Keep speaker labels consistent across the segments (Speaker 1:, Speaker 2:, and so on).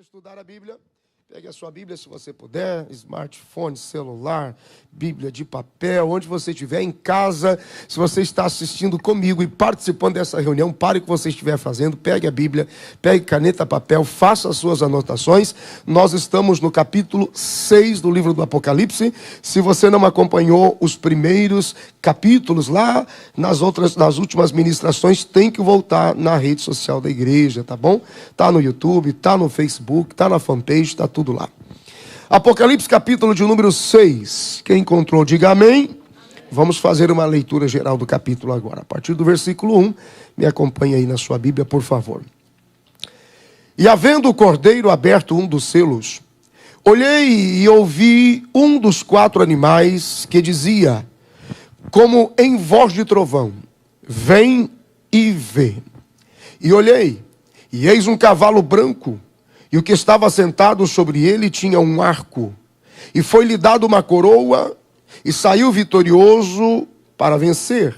Speaker 1: estudar a Bíblia. Pegue a sua Bíblia se você puder, smartphone, celular, Bíblia de papel, onde você estiver, em casa. Se você está assistindo comigo e participando dessa reunião, pare o que você estiver fazendo, pegue a Bíblia, pegue caneta, papel, faça as suas anotações. Nós estamos no capítulo 6 do livro do Apocalipse. Se você não acompanhou os primeiros capítulos lá, nas últimas ministrações, tem que voltar na rede social da igreja, tá bom? Tá no YouTube, tá no Facebook, tá na fanpage, tá tudo lá. Apocalipse capítulo de número 6. Quem encontrou, diga amém. Vamos fazer uma leitura geral do capítulo agora. A partir do versículo 1, me acompanhe aí na sua Bíblia, por favor. E havendo o cordeiro aberto um dos selos, olhei e ouvi um dos 4 animais que dizia, como em voz de trovão, vem e vê. E olhei, e eis um cavalo branco, e o que estava sentado sobre ele tinha um arco, e foi-lhe dado uma coroa, e saiu vitorioso para vencer.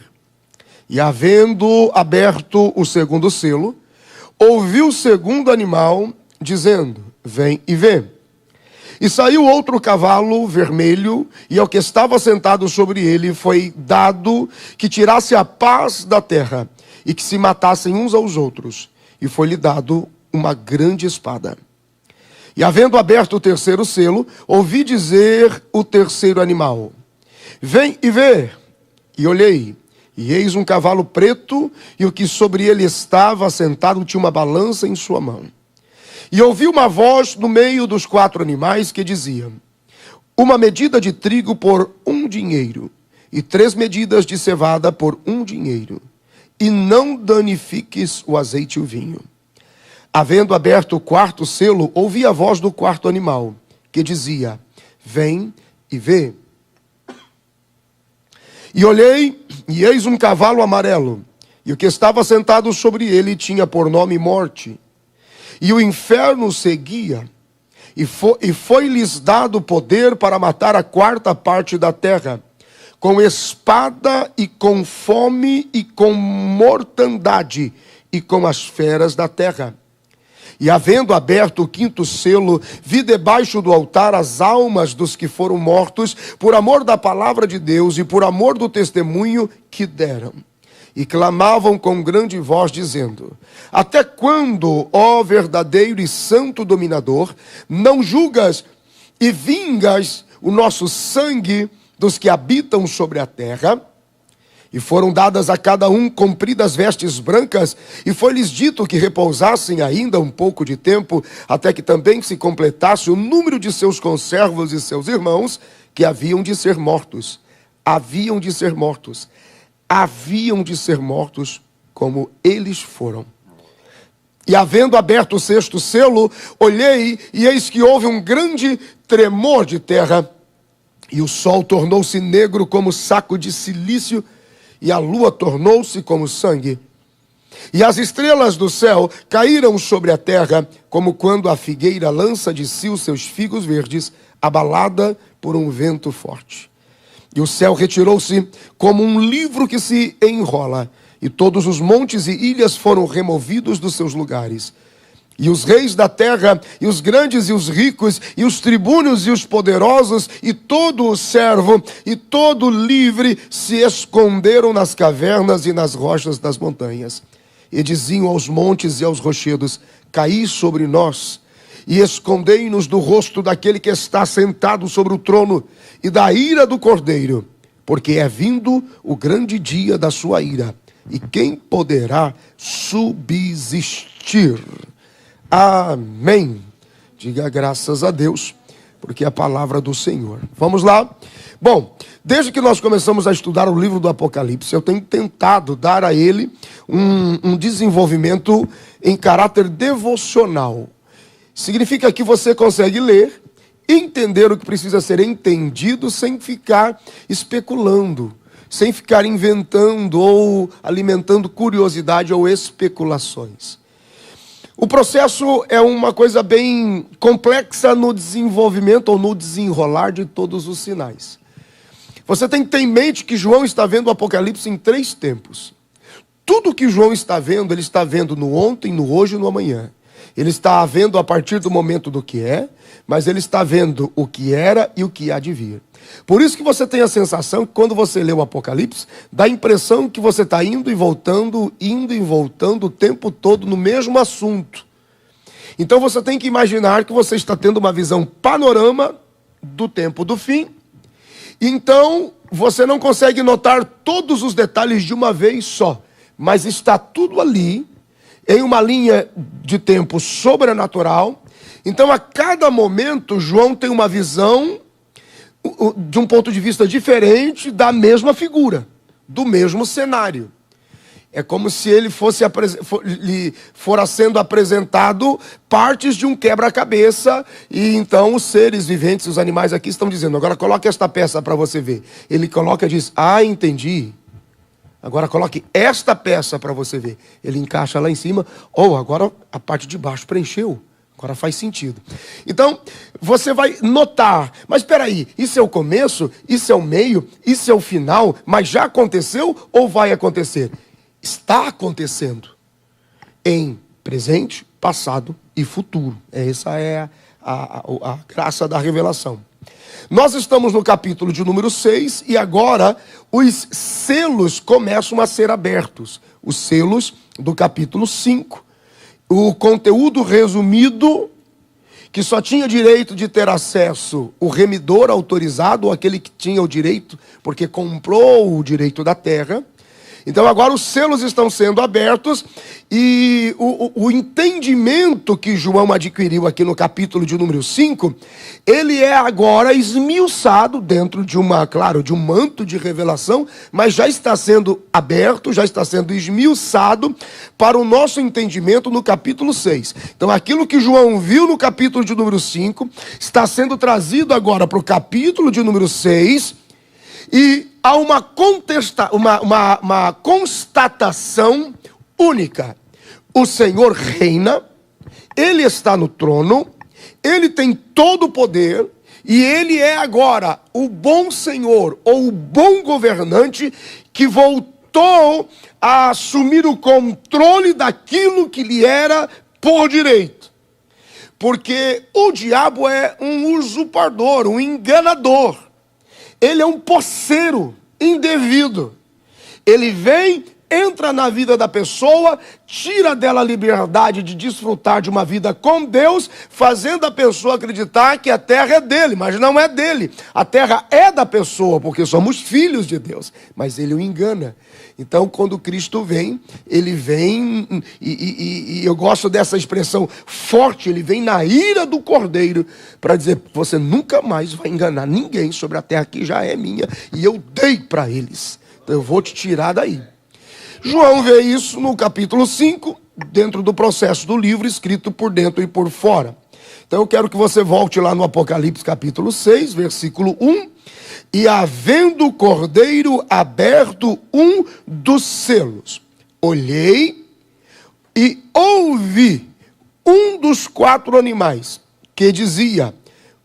Speaker 1: E havendo aberto o segundo selo, ouviu o segundo animal, dizendo, vem e vê. E saiu outro cavalo vermelho, e ao que estava sentado sobre ele foi dado que tirasse a paz da terra, e que se matassem uns aos outros. E foi-lhe dado uma grande espada. E havendo aberto o terceiro selo, ouvi dizer o terceiro animal, vem e vê. E olhei, e eis um cavalo preto, e o que sobre ele estava assentado tinha uma balança em sua mão. E ouvi uma voz no meio dos 4 animais que dizia, uma medida de trigo por 1 dinheiro, e 3 medidas de cevada por 1 dinheiro, e não danifiques o azeite e o vinho. Havendo aberto o 4º selo, ouvi a voz do 4º animal, que dizia, vem e vê. E olhei, e eis um cavalo amarelo, e o que estava sentado sobre ele tinha por nome Morte. E o inferno seguia, e foi-lhes dado poder para matar a 4ª parte da terra, com espada e com fome e com mortandade e com as feras da terra. E havendo aberto o 5º selo, vi debaixo do altar as almas dos que foram mortos por amor da palavra de Deus e por amor do testemunho que deram. E clamavam com grande voz, dizendo, até quando, ó verdadeiro e santo dominador, não julgas e vingas o nosso sangue dos que habitam sobre a terra? E foram dadas a cada um compridas vestes brancas, e foi-lhes dito que repousassem ainda um pouco de tempo, até que também se completasse o número de seus conservos e seus irmãos, que haviam de ser mortos. Haviam de ser mortos. Haviam de ser mortos como eles foram. E havendo aberto o 6º selo, olhei, e eis que houve um grande tremor de terra, e o sol tornou-se negro como saco de cilício, e a lua tornou-se como sangue. E as estrelas do céu caíram sobre a terra, como quando a figueira lança de si os seus figos verdes, abalada por um vento forte. E o céu retirou-se como um livro que se enrola, e todos os montes e ilhas foram removidos dos seus lugares. E os reis da terra, e os grandes e os ricos, e os tribunos e os poderosos, e todo o servo, e todo o livre, se esconderam nas cavernas e nas rochas das montanhas. E diziam aos montes e aos rochedos, caí sobre nós, e escondei-nos do rosto daquele que está sentado sobre o trono, e da ira do Cordeiro, porque é vindo o grande dia da sua ira, e quem poderá subsistir? Amém. Diga graças a Deus, porque é a palavra do Senhor. Vamos lá? Bom, desde que nós começamos a estudar o livro do Apocalipse, eu tenho tentado dar a ele um desenvolvimento em caráter devocional. Significa que você consegue ler, entender o que precisa ser entendido sem ficar especulando, sem ficar inventando ou alimentando curiosidade ou especulações. O processo é uma coisa bem complexa no desenvolvimento ou no desenrolar de todos os sinais. Você tem que ter em mente que João está vendo o Apocalipse em 3 tempos. Tudo que João está vendo, ele está vendo no ontem, no hoje e no amanhã. Ele está vendo a partir do momento do que é, mas ele está vendo o que era e o que há de vir. Por isso que você tem a sensação que quando você lê o Apocalipse, dá a impressão que você está indo e voltando o tempo todo no mesmo assunto. Então você tem que imaginar que você está tendo uma visão panorama do tempo do fim. Então você não consegue notar todos os detalhes de uma vez só, mas está tudo ali, em uma linha de tempo sobrenatural. Então a cada momento João tem uma visão de um ponto de vista diferente da mesma do mesmo cenário. É como se ele fora sendo apresentado partes de um quebra-cabeça, e então os seres viventes, os animais aqui estão dizendo, agora coloque esta peça para você ver. Ele coloca e diz, entendi. Agora coloque esta peça para você ver. Ele encaixa lá em cima, agora a parte de baixo preencheu. Agora faz sentido. Então, você vai notar, mas espera aí, isso é o começo, isso é o meio, isso é o final, mas já aconteceu ou vai acontecer? Está acontecendo em presente, passado e futuro. Essa é a graça da revelação. Nós estamos no capítulo de número 6 e agora os selos começam a ser abertos. Os selos do capítulo 5. O conteúdo resumido, que só tinha direito de ter acesso o remidor autorizado, ou aquele que tinha o direito, porque comprou o direito da terra. Então agora os selos estão sendo abertos e o entendimento que João adquiriu aqui no capítulo de número 5, ele é agora esmiuçado dentro de um manto de revelação, mas já está sendo aberto, já está sendo esmiuçado para o nosso entendimento no capítulo 6. Então aquilo que João viu no capítulo de número 5 está sendo trazido agora para o capítulo de número 6 e há uma constatação única. O Senhor reina, Ele está no trono, Ele tem todo o poder, e Ele é agora o bom Senhor, ou o bom governante, que voltou a assumir o controle daquilo que lhe era por direito. Porque o diabo é um usurpador, um enganador. Ele é um posseiro indevido. Ele vem, entra na vida da pessoa, tira dela a liberdade de desfrutar de uma vida com Deus, fazendo a pessoa acreditar que a terra é dele, mas não é dele. A terra é da pessoa, porque somos filhos de Deus, mas ele o engana. Então, quando Cristo vem, ele vem, e eu gosto dessa expressão forte, ele vem na ira do Cordeiro, para dizer, você nunca mais vai enganar ninguém sobre a terra que já é minha, e eu dei para eles. Então eu vou te tirar daí. João vê isso no capítulo 5, dentro do processo do livro, escrito por dentro e por fora. Então eu quero que você volte lá no Apocalipse capítulo 6, versículo 1. E havendo o Cordeiro aberto um dos selos, olhei e ouvi um dos 4 animais, que dizia,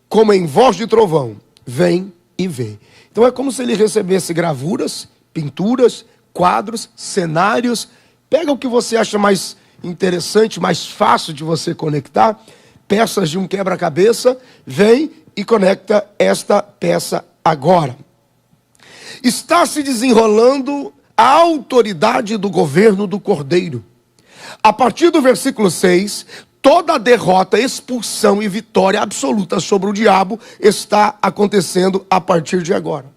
Speaker 1: como em voz de trovão, vem e vê. Então é como se ele recebesse gravuras, pinturas, quadros, cenários. Pega o que você acha mais interessante, mais fácil de você conectar, peças de um quebra-cabeça, vem e conecta esta peça agora. Está se desenrolando a autoridade do governo do Cordeiro. A partir do versículo 6, toda a derrota, expulsão e vitória absoluta sobre o diabo está acontecendo a partir de agora.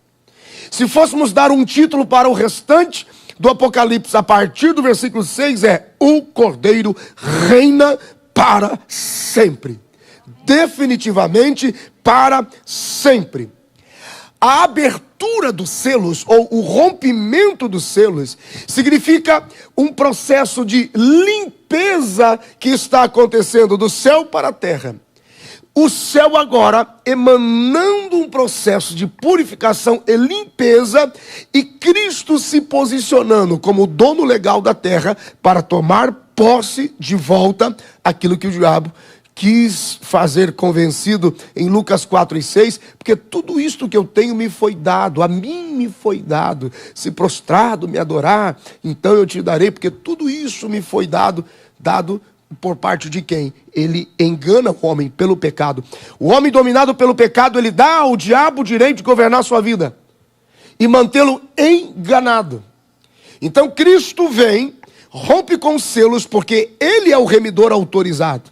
Speaker 1: Se fôssemos dar um título para o restante do Apocalipse, a partir do versículo 6, é: o Cordeiro reina para sempre. Definitivamente para sempre. A abertura dos selos, ou o rompimento dos selos, significa um processo de limpeza que está acontecendo do céu para a terra. O céu agora emanando um processo de purificação e limpeza, e Cristo se posicionando como dono legal da terra para tomar posse de volta aquilo que o diabo quis fazer convencido em Lucas 4 e 6, porque tudo isto que eu tenho me foi dado, a mim me foi dado. Se prostrado me adorar, então eu te darei, porque tudo isso me foi dado Por parte de quem? Ele engana o homem pelo pecado. O homem dominado pelo pecado, ele dá ao diabo o direito de governar a sua vida e mantê-lo enganado. Então Cristo vem, rompe com os selos, porque ele é o remidor autorizado.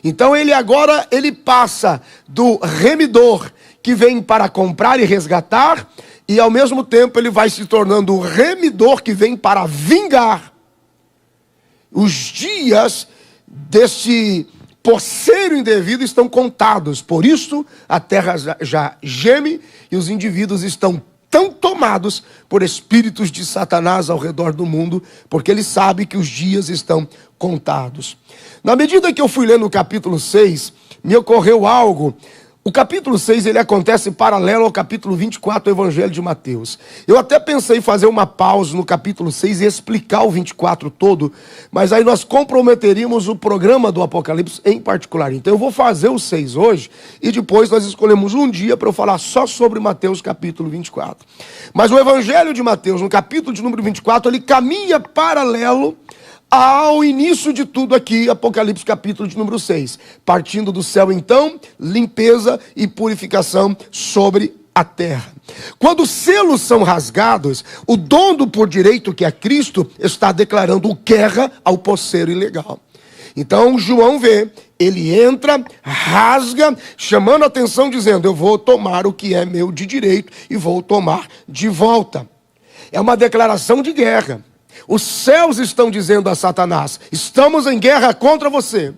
Speaker 1: Então ele passa do remidor que vem para comprar e resgatar, e ao mesmo tempo ele vai se tornando o remidor que vem para vingar. Os dias desse poceiro indevido estão contados. Por isso a terra já geme e os indivíduos estão tão tomados por espíritos de Satanás ao redor do mundo, porque ele sabe que os dias estão contados. Na medida que eu fui lendo o capítulo 6, me ocorreu algo. O capítulo 6, ele acontece paralelo ao capítulo 24 do Evangelho de Mateus. Eu até pensei em fazer uma pausa no capítulo 6 e explicar o 24 todo, mas aí nós comprometeríamos o programa do Apocalipse em particular. Então eu vou fazer o 6 hoje e depois nós escolhemos um dia para eu falar só sobre Mateus capítulo 24. Mas o Evangelho de Mateus, no capítulo de número 24, ele caminha paralelo ao início de tudo aqui, Apocalipse capítulo de número 6. Partindo do céu então, limpeza e purificação sobre a terra. Quando os selos são rasgados, o dono por direito, que é Cristo, está declarando guerra ao poceiro ilegal. Então João vê, ele entra, rasga, chamando a atenção, dizendo: eu vou tomar o que é meu de direito e vou tomar de volta. É uma declaração de guerra. Os céus estão dizendo a Satanás: estamos em guerra contra você.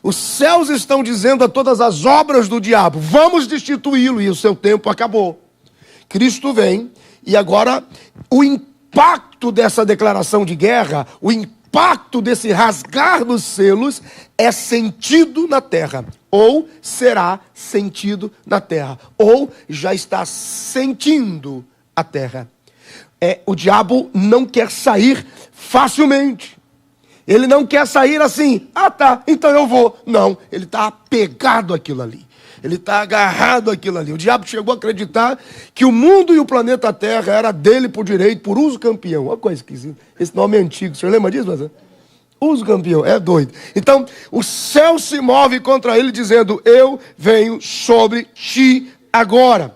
Speaker 1: Os céus estão dizendo a todas as obras do diabo: vamos destituí-lo, e o seu tempo acabou. Cristo vem, e agora o impacto dessa declaração de guerra, o impacto desse rasgar dos selos é sentido na terra, ou será sentido na terra, ou já está sentindo a terra. O diabo não quer sair facilmente. Ele não quer sair assim: ah tá, então eu vou. Não, ele está apegado àquilo ali. Ele está agarrado àquilo ali. O diabo chegou a acreditar que o mundo e o planeta Terra era dele por direito, por uso campeão. Uma coisa esquisita. Esse nome é antigo. O senhor lembra disso, mas uso campeão, é doido. Então, o céu se move contra ele, dizendo: eu venho sobre ti agora.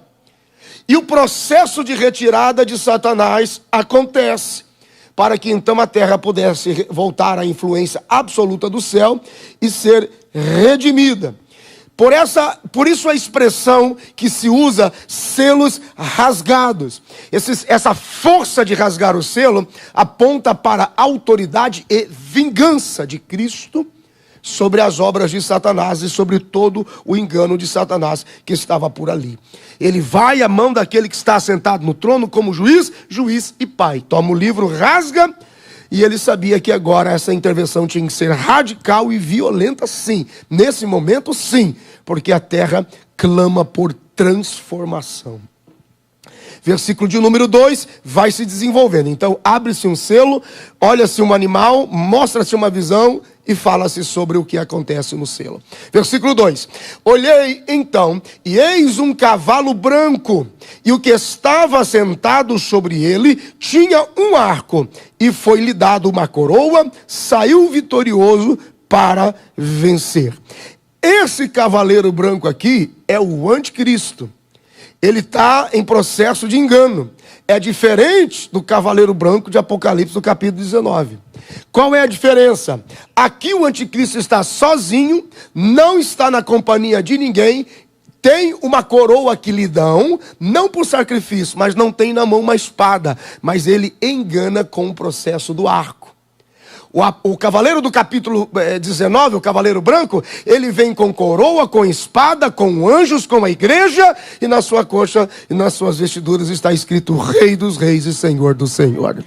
Speaker 1: E o processo de retirada de Satanás acontece, para que então a terra pudesse voltar à influência absoluta do céu e ser redimida. Por isso a expressão que se usa, selos rasgados. Essa força de rasgar o selo aponta para a autoridade e vingança de Cristo sobre as obras de Satanás e sobre todo o engano de Satanás que estava por ali. Ele vai à mão daquele que está sentado no trono como juiz e pai. Toma o livro, rasga, e ele sabia que agora essa intervenção tinha que ser radical e violenta, sim. Nesse momento, sim, porque a terra clama por transformação. Versículo de número 2 vai se desenvolvendo. Então abre-se um selo, olha-se um animal, mostra-se uma visão e fala-se sobre o que acontece no selo. Versículo 2: olhei então, e eis um cavalo branco, e o que estava sentado sobre ele tinha um arco, e foi-lhe dado uma coroa, saiu vitorioso para vencer. Esse cavaleiro branco aqui é o anticristo. Ele está em processo de engano. É diferente do cavaleiro branco de Apocalipse, do capítulo 19. Qual é a diferença? Aqui o anticristo está sozinho, não está na companhia de ninguém, tem uma coroa que lhe dão, não por sacrifício, mas não tem na mão uma espada, mas ele engana com o processo do arco. O cavaleiro do capítulo 19, o cavaleiro branco, ele vem com coroa, com espada, com anjos, com a igreja, e na sua coxa e nas suas vestiduras está escrito Rei dos Reis e Senhor dos Senhores.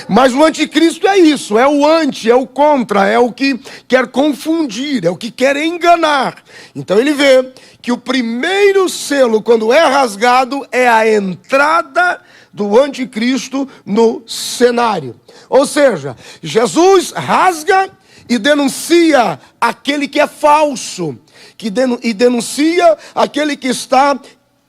Speaker 1: Mas o anticristo é isso, é o anti, é o contra, é o que quer confundir, é o que quer enganar. Então ele vê que o primeiro selo, quando é rasgado, é a entrada do anticristo no cenário. Ou seja, Jesus rasga e denuncia aquele que é falso, e denuncia aquele que está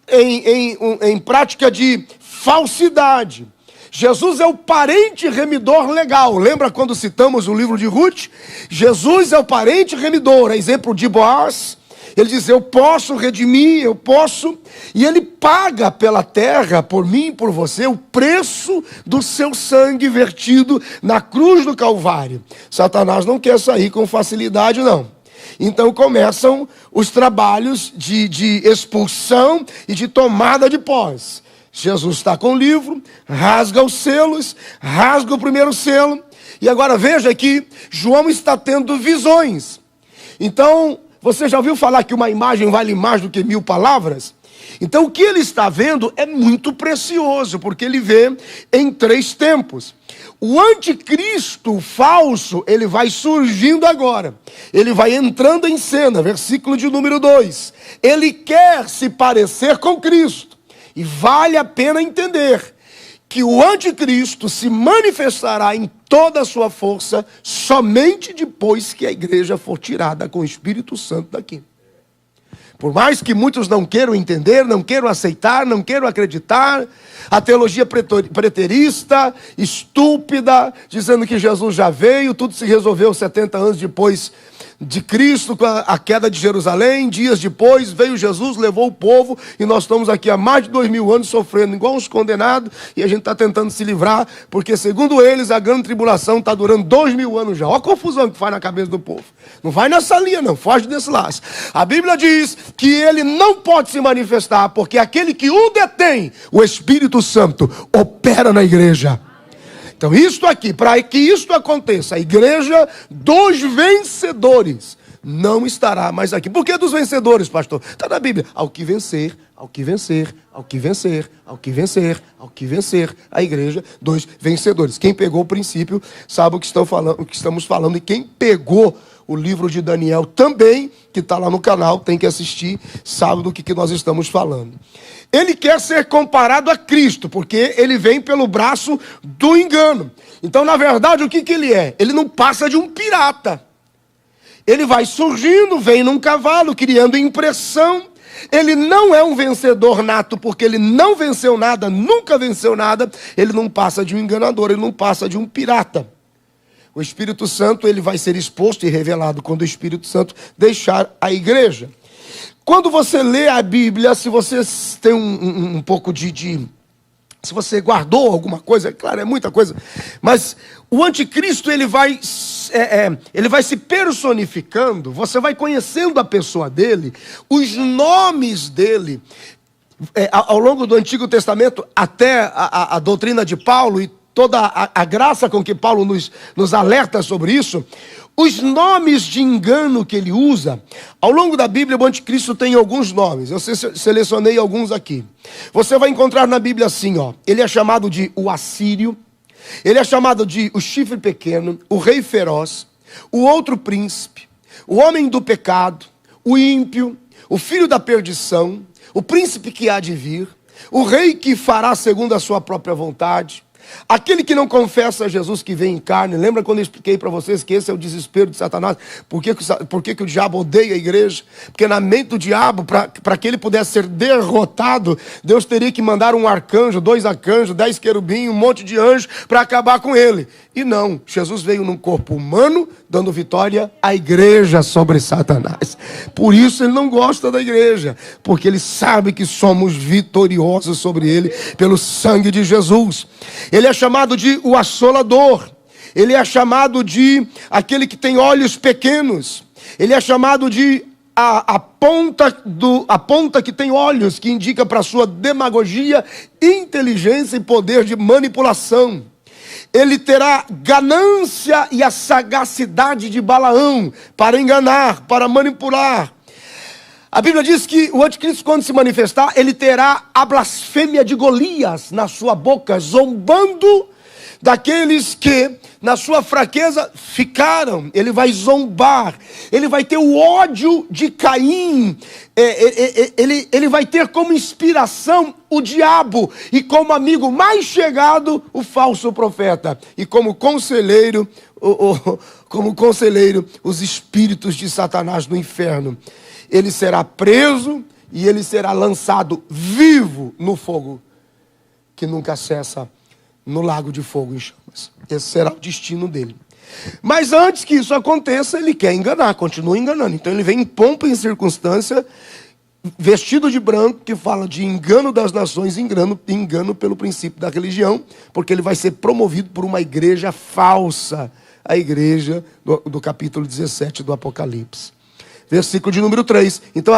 Speaker 1: em prática de falsidade. Jesus é o parente remidor legal. Lembra quando citamos o livro de Ruth? Jesus é o parente remidor, é exemplo de Boaz. Ele diz, eu posso redimir, eu posso. E ele paga pela terra, por mim e por você, o preço do seu sangue vertido na cruz do Calvário. Satanás não quer sair com facilidade, não. Então começam os trabalhos de expulsão e de tomada de posse. Jesus está com o livro, rasga os selos, rasga o primeiro selo. E agora veja que João está tendo visões. Então, você já ouviu falar que uma imagem vale mais do que 1000 palavras? Então o que ele está vendo é muito precioso, porque ele vê em 3 tempos. O anticristo falso, ele vai surgindo agora. Ele vai entrando em cena, versículo de número 2. Ele quer se parecer com Cristo. E vale a pena entender que o anticristo se manifestará em toda a sua força somente depois que a igreja for tirada com o Espírito Santo daqui. Por mais que muitos não queiram entender, não queiram aceitar, não queiram acreditar, a teologia preterista, estúpida, dizendo que Jesus já veio, tudo se resolveu 70 anos depois de Cristo, com a queda de Jerusalém. Dias depois veio Jesus, levou o povo, e nós estamos aqui há mais de 2000 anos sofrendo igual uns condenados, e a gente está tentando se livrar, porque segundo eles a grande tribulação está durando 2000 anos já. Olha a confusão que faz na cabeça do povo. Não vai nessa linha não, foge desse laço. A Bíblia diz que ele não pode se manifestar, porque aquele que o detém, o Espírito Santo, opera na igreja. Então isto aqui, para que isto aconteça, a igreja dos vencedores não estará mais aqui. Por que dos vencedores, pastor? Está na Bíblia. Ao que vencer, ao que vencer, ao que vencer, ao que vencer, ao que vencer, a igreja dos vencedores. Quem pegou o princípio sabe o que estamos falando, e quem pegou o livro de Daniel também, que está lá no canal, tem que assistir, sabe do que nós estamos falando. Ele quer ser comparado a Cristo, porque ele vem pelo braço do engano. Então, na verdade, o que ele é? Ele não passa de um pirata. Ele vai surgindo, vem num cavalo, criando impressão. Ele não é um vencedor nato, porque ele não venceu nada, nunca venceu nada. Ele não passa de um enganador, ele não passa de um pirata. O Espírito Santo, ele vai ser exposto e revelado quando o Espírito Santo deixar a igreja. Quando você lê a Bíblia, se você tem um pouco se você guardou alguma coisa, claro, é muita coisa, mas o anticristo, ele vai se personificando, você vai conhecendo a pessoa dele, os nomes dele, ao longo do Antigo Testamento, até a doutrina de Paulo e toda a graça com que Paulo nos alerta sobre isso, os nomes de engano que ele usa, ao longo da Bíblia o anticristo tem alguns nomes, eu selecionei alguns aqui. Você vai encontrar na Bíblia assim, ó, ele é chamado de o assírio, ele é chamado de o chifre pequeno, o rei feroz, o outro príncipe, o homem do pecado, o ímpio, o filho da perdição, o príncipe que há de vir, o rei que fará segundo a sua própria vontade, aquele que não confessa a Jesus que vem em carne. Lembra quando eu expliquei para vocês que esse é o desespero de Satanás? Por que o diabo odeia a igreja? Porque na mente do diabo, para que ele pudesse ser derrotado, Deus teria que mandar um arcanjo, 2 arcanjos, 10 querubins, um monte de anjos para acabar com ele. E não, Jesus veio num corpo humano, dando vitória à igreja sobre Satanás. Por isso ele não gosta da igreja, porque ele sabe que somos vitoriosos sobre ele pelo sangue de Jesus. Ele é chamado de o assolador. Ele é chamado de aquele que tem olhos pequenos. Ele é chamado de a ponta que tem olhos, que indica para a sua demagogia, inteligência e poder de manipulação. Ele terá ganância e a sagacidade de Balaão para enganar, para manipular. A Bíblia diz que o anticristo, quando se manifestar, ele terá a blasfêmia de Golias na sua boca, zombando daqueles que, na sua fraqueza, ficaram. Ele vai zombar, ele vai ter o ódio de Caim, ele vai ter como inspiração o diabo, e como amigo mais chegado, o falso profeta, e como conselheiro, os espíritos de Satanás no inferno. Ele será preso e ele será lançado vivo no fogo que nunca cessa no lago de fogo em chamas. Esse será o destino dele. Mas antes que isso aconteça, ele quer enganar, continua enganando. Então ele vem em pompa e em circunstância, vestido de branco, que fala de engano das nações, engano pelo princípio da religião, porque ele vai ser promovido por uma igreja falsa, a igreja do capítulo 17 do Apocalipse. Versículo de número 3. Então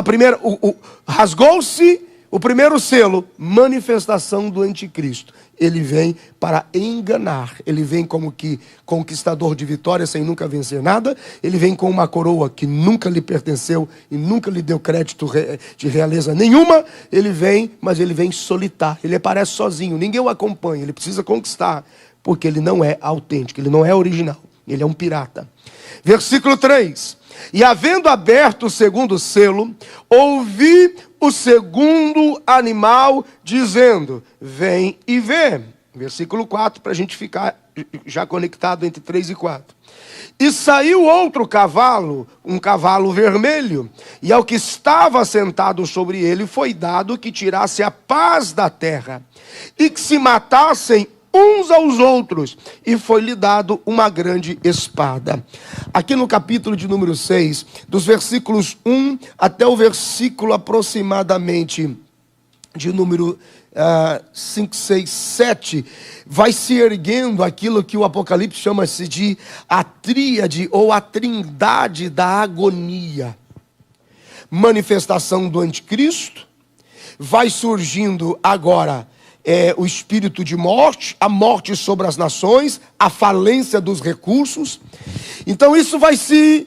Speaker 1: rasgou-se o primeiro selo, manifestação do anticristo. Ele vem para enganar. Ele vem como que conquistador de vitória sem nunca vencer nada. Ele vem com uma coroa que nunca lhe pertenceu e nunca lhe deu crédito de realeza nenhuma. Ele vem, mas ele vem solitário. Ele aparece sozinho, ninguém o acompanha. Ele precisa conquistar, porque ele não é autêntico, ele não é original. Ele é um pirata. Versículo 3. E havendo aberto o segundo selo, ouvi o segundo animal dizendo, vem e vê. Versículo 4, para a gente ficar já conectado entre 3 e 4. E saiu outro cavalo, um cavalo vermelho, e ao que estava sentado sobre ele foi dado que tirasse a paz da terra, e que se matassem uns aos outros, e foi-lhe dado uma grande espada. Aqui no capítulo de número 6, dos versículos 1 até o versículo aproximadamente de número 5, 6, 7, vai se erguendo aquilo que o Apocalipse chama-se de a tríade ou a trindade da agonia. Manifestação do anticristo, vai surgindo agora o espírito de morte, a morte sobre as nações, a falência dos recursos. Então isso vai se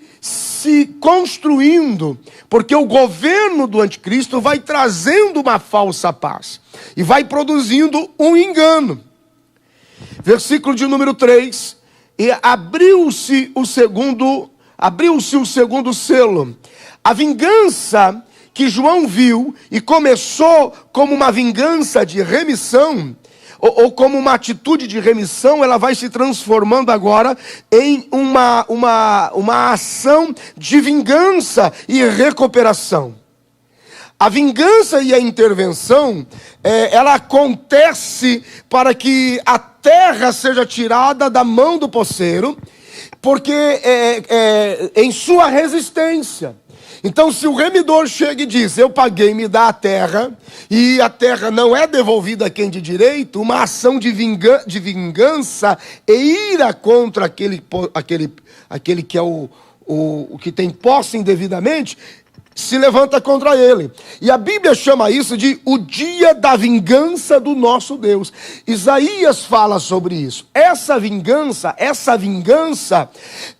Speaker 1: construindo, porque o governo do anticristo vai trazendo uma falsa paz e vai produzindo um engano. Versículo de número 3, e abriu-se o segundo selo. A vingança que João viu e começou como uma vingança de remissão, ou como uma atitude de remissão, ela vai se transformando agora em uma ação de vingança e recuperação. A vingança e a intervenção, ela acontece para que a terra seja tirada da mão do poceiro, porque em sua resistência. Então, se o remidor chega e diz, eu paguei, me dá a terra, e a terra não é devolvida a quem de direito, uma ação de vingança e ira contra aquele que é o que tem posse indevidamente, se levanta contra ele. E a Bíblia chama isso de o dia da vingança do nosso Deus. Isaías fala sobre isso. Essa vingança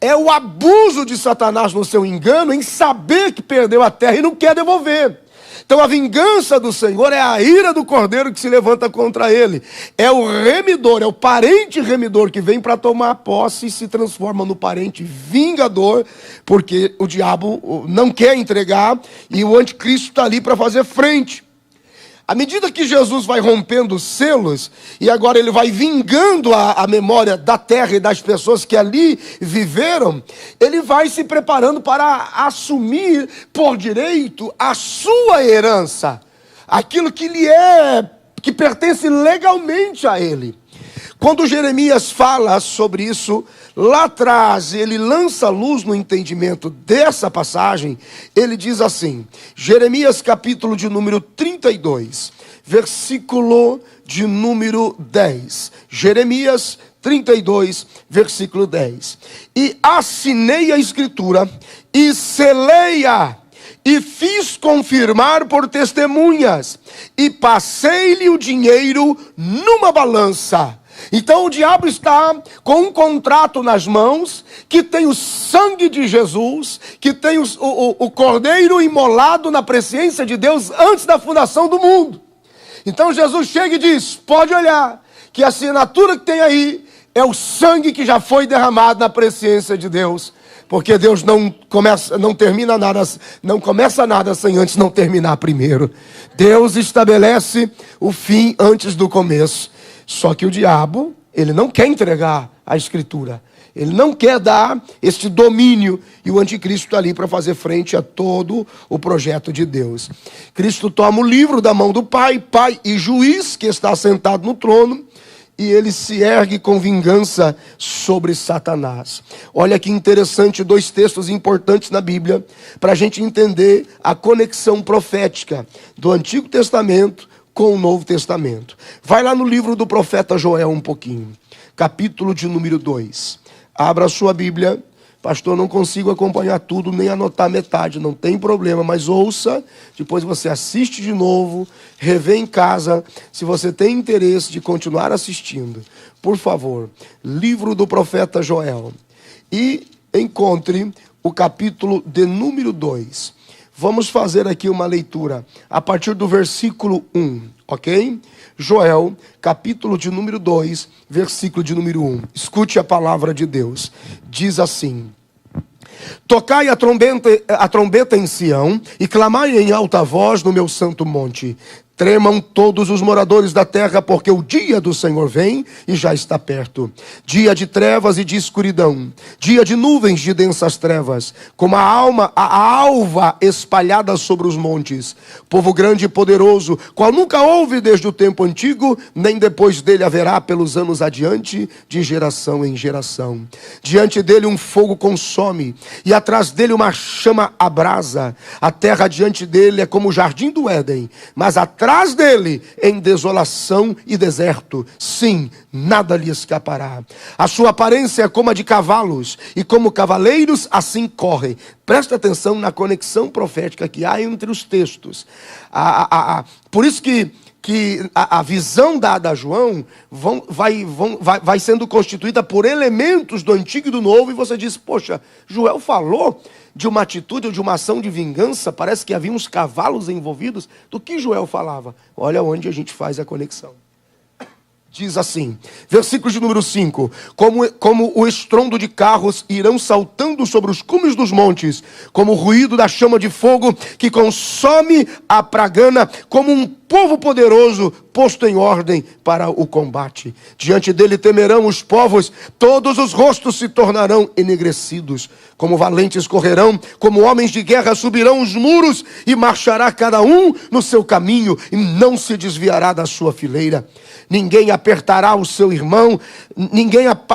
Speaker 1: é o abuso de Satanás no seu engano em saber que perdeu a terra e não quer devolver. Então a vingança do Senhor é a ira do cordeiro que se levanta contra ele. É o remidor, é o parente remidor que vem para tomar posse e se transforma no parente vingador, porque o diabo não quer entregar e o anticristo está ali para fazer frente. À medida que Jesus vai rompendo os selos, e agora ele vai vingando a memória da terra e das pessoas que ali viveram, ele vai se preparando para assumir por direito a sua herança, aquilo que que pertence legalmente a ele. Quando Jeremias fala sobre isso, lá atrás, ele lança luz no entendimento dessa passagem, ele diz assim, Jeremias capítulo de número 32, versículo de número 10. Jeremias 32, versículo 10. E assinei a escritura, e selei-a, e fiz confirmar por testemunhas, e passei-lhe o dinheiro numa balança. Então o diabo está com um contrato nas mãos, que tem o sangue de Jesus, que tem o cordeiro imolado na presciência de Deus antes da fundação do mundo. Então Jesus chega e diz, pode olhar, que a assinatura que tem aí é o sangue que já foi derramado na presciência de Deus. Porque Deus não começa nada sem antes não terminar primeiro. Deus estabelece o fim antes do começo. Só que o diabo, ele não quer entregar a escritura. Ele não quer dar este domínio. E o anticristo está ali para fazer frente a todo o projeto de Deus. Cristo toma o livro da mão do Pai e juiz que está sentado no trono. e ele se ergue com vingança sobre Satanás. Olha que interessante, dois textos importantes na Bíblia, para a gente entender a conexão profética do Antigo Testamento com o Novo Testamento. Vai lá no livro do profeta Joel um pouquinho, capítulo de número 2. Abra a sua Bíblia. Pastor, não consigo acompanhar tudo, nem anotar metade, não tem problema, mas ouça, depois você assiste de novo, revê em casa, se você tem interesse de continuar assistindo. Por favor, livro do profeta Joel, e encontre o capítulo de número 2. Vamos fazer aqui uma leitura a partir do versículo 1, ok? Joel, capítulo de número 2, versículo de número 1. Escute a palavra de Deus. Diz assim: tocai a trombeta em Sião e clamai em alta voz no meu santo monte. Tremam todos os moradores da terra, porque o dia do Senhor vem e já está perto. Dia de trevas e de escuridão, dia de nuvens de densas trevas, como a alva espalhada sobre os montes. Povo grande e poderoso, qual nunca houve desde o tempo antigo, nem depois dele haverá pelos anos adiante, de geração em geração. Diante dele um fogo consome, e atrás dele uma chama abrasa. A terra diante dele é como o jardim do Éden, mas atrás dele em desolação e deserto. Sim, nada lhe escapará. A sua aparência é como a de cavalos, e como cavaleiros assim correm. Presta atenção na conexão profética que há entre os textos. Por isso que a visão dada a João vai sendo constituída por elementos do Antigo e do Novo, e você diz, poxa, Joel falou de uma atitude ou de uma ação de vingança, parece que havia uns cavalos envolvidos. Do que Joel falava? Olha onde a gente faz a conexão. Diz assim, versículo de número 5: como o estrondo de carros irão saltando sobre os cumes dos montes, como o ruído da chama de fogo que consome a pragana, como um povo poderoso posto em ordem para o combate. Diante dele temerão os povos, todos os rostos se tornarão enegrecidos. Como valentes correrão, como homens de guerra subirão os muros, e marchará cada um no seu caminho, e não se desviará da sua fileira. Ninguém apertará o seu irmão,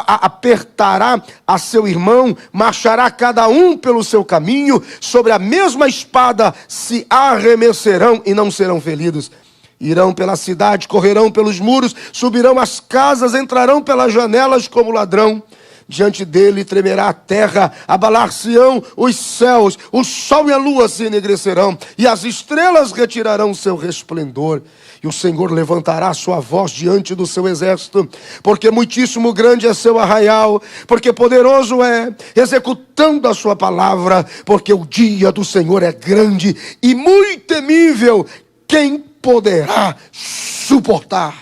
Speaker 1: apertará a seu irmão, marchará cada um pelo seu caminho, sobre a mesma espada se arremesserão e não serão feridos. Irão pela cidade, correrão pelos muros, subirão as casas, entrarão pelas janelas como ladrão. Diante dele tremerá a terra, abalar-se-ão os céus, o sol e a lua se enegrecerão, e as estrelas retirarão seu resplendor. E o Senhor levantará a sua voz diante do seu exército, porque muitíssimo grande é seu arraial, porque poderoso é, executando a sua palavra, porque o dia do Senhor é grande e muito temível. Quem poderá suportar?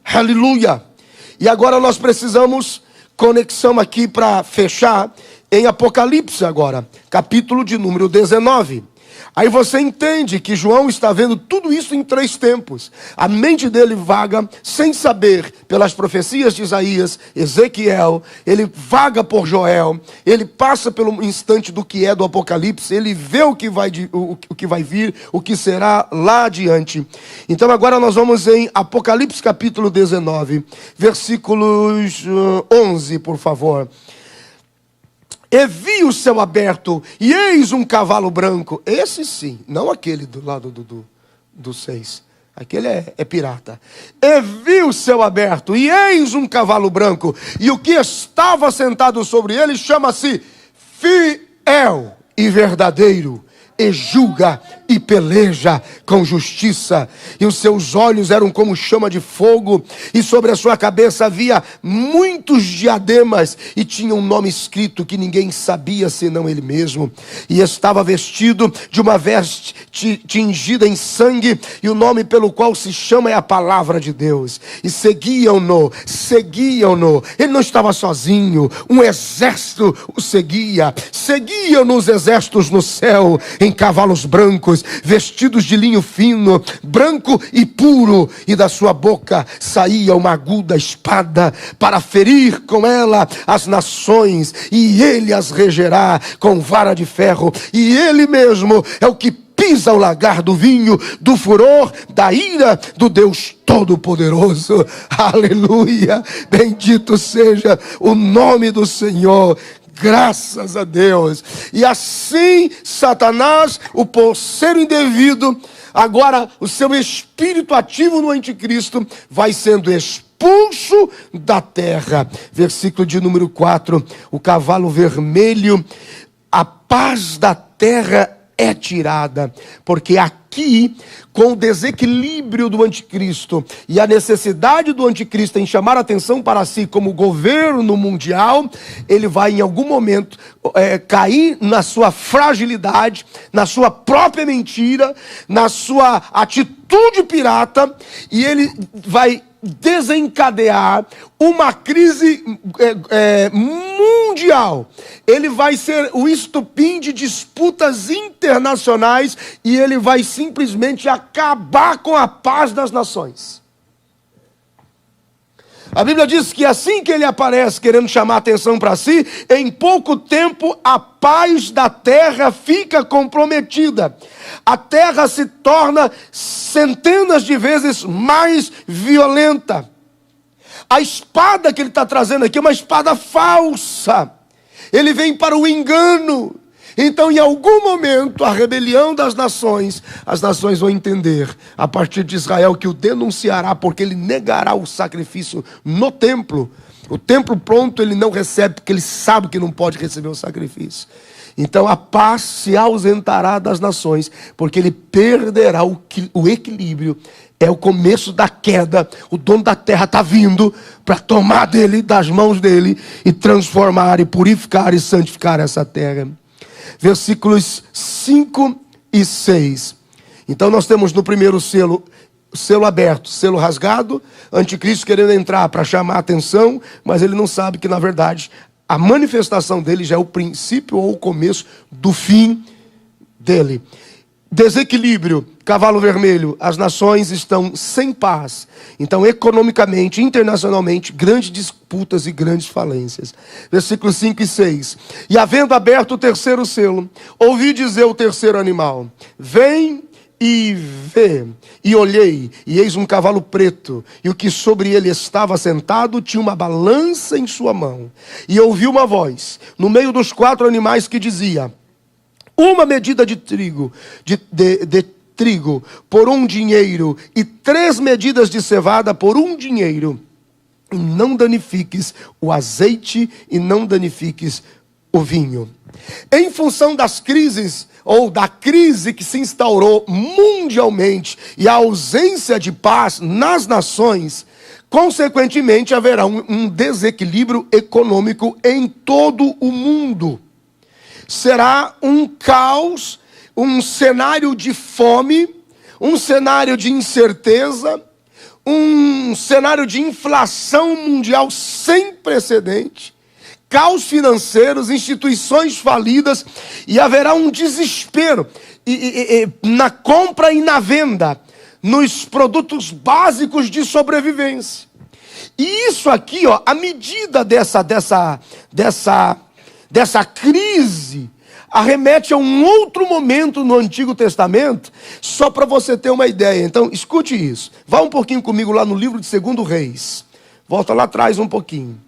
Speaker 1: Aleluia! E agora nós precisamos conexão aqui para fechar em Apocalipse agora, capítulo de número 19. Aí você entende que João está vendo tudo isso em 3 tempos. A mente dele vaga sem saber pelas profecias de Isaías, Ezequiel, ele vaga por Joel, ele passa pelo instante do que é do Apocalipse, ele vê o que vai vir, o que será lá adiante. Então agora nós vamos em Apocalipse capítulo 19, versículos 11, por favor. E vi o céu aberto, e eis um cavalo branco. Esse sim, não aquele do lado do 6. Aquele é pirata. E vi o céu aberto, e eis um cavalo branco. E o que estava sentado sobre ele chama-se Fiel e Verdadeiro, e julga e peleja com justiça, e os seus olhos eram como chama de fogo, e sobre a sua cabeça havia muitos diademas, e tinha um nome escrito que ninguém sabia senão ele mesmo, e estava vestido de uma veste tingida em sangue, e o nome pelo qual se chama é a Palavra de Deus, e seguiam-no, ele não estava sozinho, um exército o seguiam-no os exércitos no céu, em cavalos brancos, vestidos de linho fino, branco e puro, e da sua boca saía uma aguda espada, para ferir com ela as nações, e ele as regerá com vara de ferro, e ele mesmo é o que pisa o lagar do vinho, do furor, da ira do Deus Todo-Poderoso. Aleluia, bendito seja o nome do Senhor. Graças a Deus. E assim Satanás, o posseiro indevido, agora o seu espírito ativo no anticristo, vai sendo expulso da terra. Versículo de número 4, o cavalo vermelho, a paz da terra é tirada, porque aqui, com o desequilíbrio do anticristo e a necessidade do anticristo em chamar a atenção para si como governo mundial, ele vai em algum momento cair na sua fragilidade, na sua própria mentira, na sua atitude pirata, e ele vai desencadear uma crise mundial. Ele vai ser o estupim de disputas internacionais e ele vai simplesmente acabar com a paz das nações. A Bíblia diz que assim que ele aparece querendo chamar atenção para si, em pouco tempo a paz da terra fica comprometida. A terra se torna centenas de vezes mais violenta. A espada que ele está trazendo aqui é uma espada falsa. Ele vem para o engano. Então, em algum momento, a rebelião das nações, as nações vão entender, a partir de Israel, que o denunciará, porque ele negará o sacrifício no templo. O templo pronto ele não recebe, porque ele sabe que não pode receber o sacrifício. Então, a paz se ausentará das nações, porque ele perderá o equilíbrio. É o começo da queda. O dono da terra está vindo para tomar dele, das mãos dele, e transformar, e purificar, e santificar essa terra. Versículos 5 e 6. Então nós temos no primeiro selo, selo aberto, selo rasgado, anticristo querendo entrar para chamar a atenção, mas ele não sabe que na verdade a manifestação dele já é o princípio ou o começo do fim dele. Desequilíbrio, cavalo vermelho, as nações estão sem paz. Então, economicamente, internacionalmente, grandes disputas e grandes falências. Versículos 5 e 6. E havendo aberto o terceiro selo, ouvi dizer o terceiro animal: vem e vê. E olhei, e eis um cavalo preto, e o que sobre ele estava sentado tinha uma balança em sua mão. E ouvi uma voz no meio dos quatro animais que dizia: uma medida de trigo, de trigo por 1 dinheiro, e 3 medidas de cevada por 1 dinheiro. E não danifiques o azeite, e não danifiques o vinho. Em função das crises, ou da crise que se instaurou mundialmente, e a ausência de paz nas nações, consequentemente haverá um desequilíbrio econômico em todo o mundo. Será um caos, um cenário de fome, um cenário de incerteza, um cenário de inflação mundial sem precedente, caos financeiros, instituições falidas, e haverá um desespero na compra e na venda, nos produtos básicos de sobrevivência. E isso aqui, à medida dessa crise, arremete a um outro momento no Antigo Testamento, só para você ter uma ideia. Então, escute isso. Vá um pouquinho comigo lá no livro de 2 Reis. Volta lá atrás um pouquinho.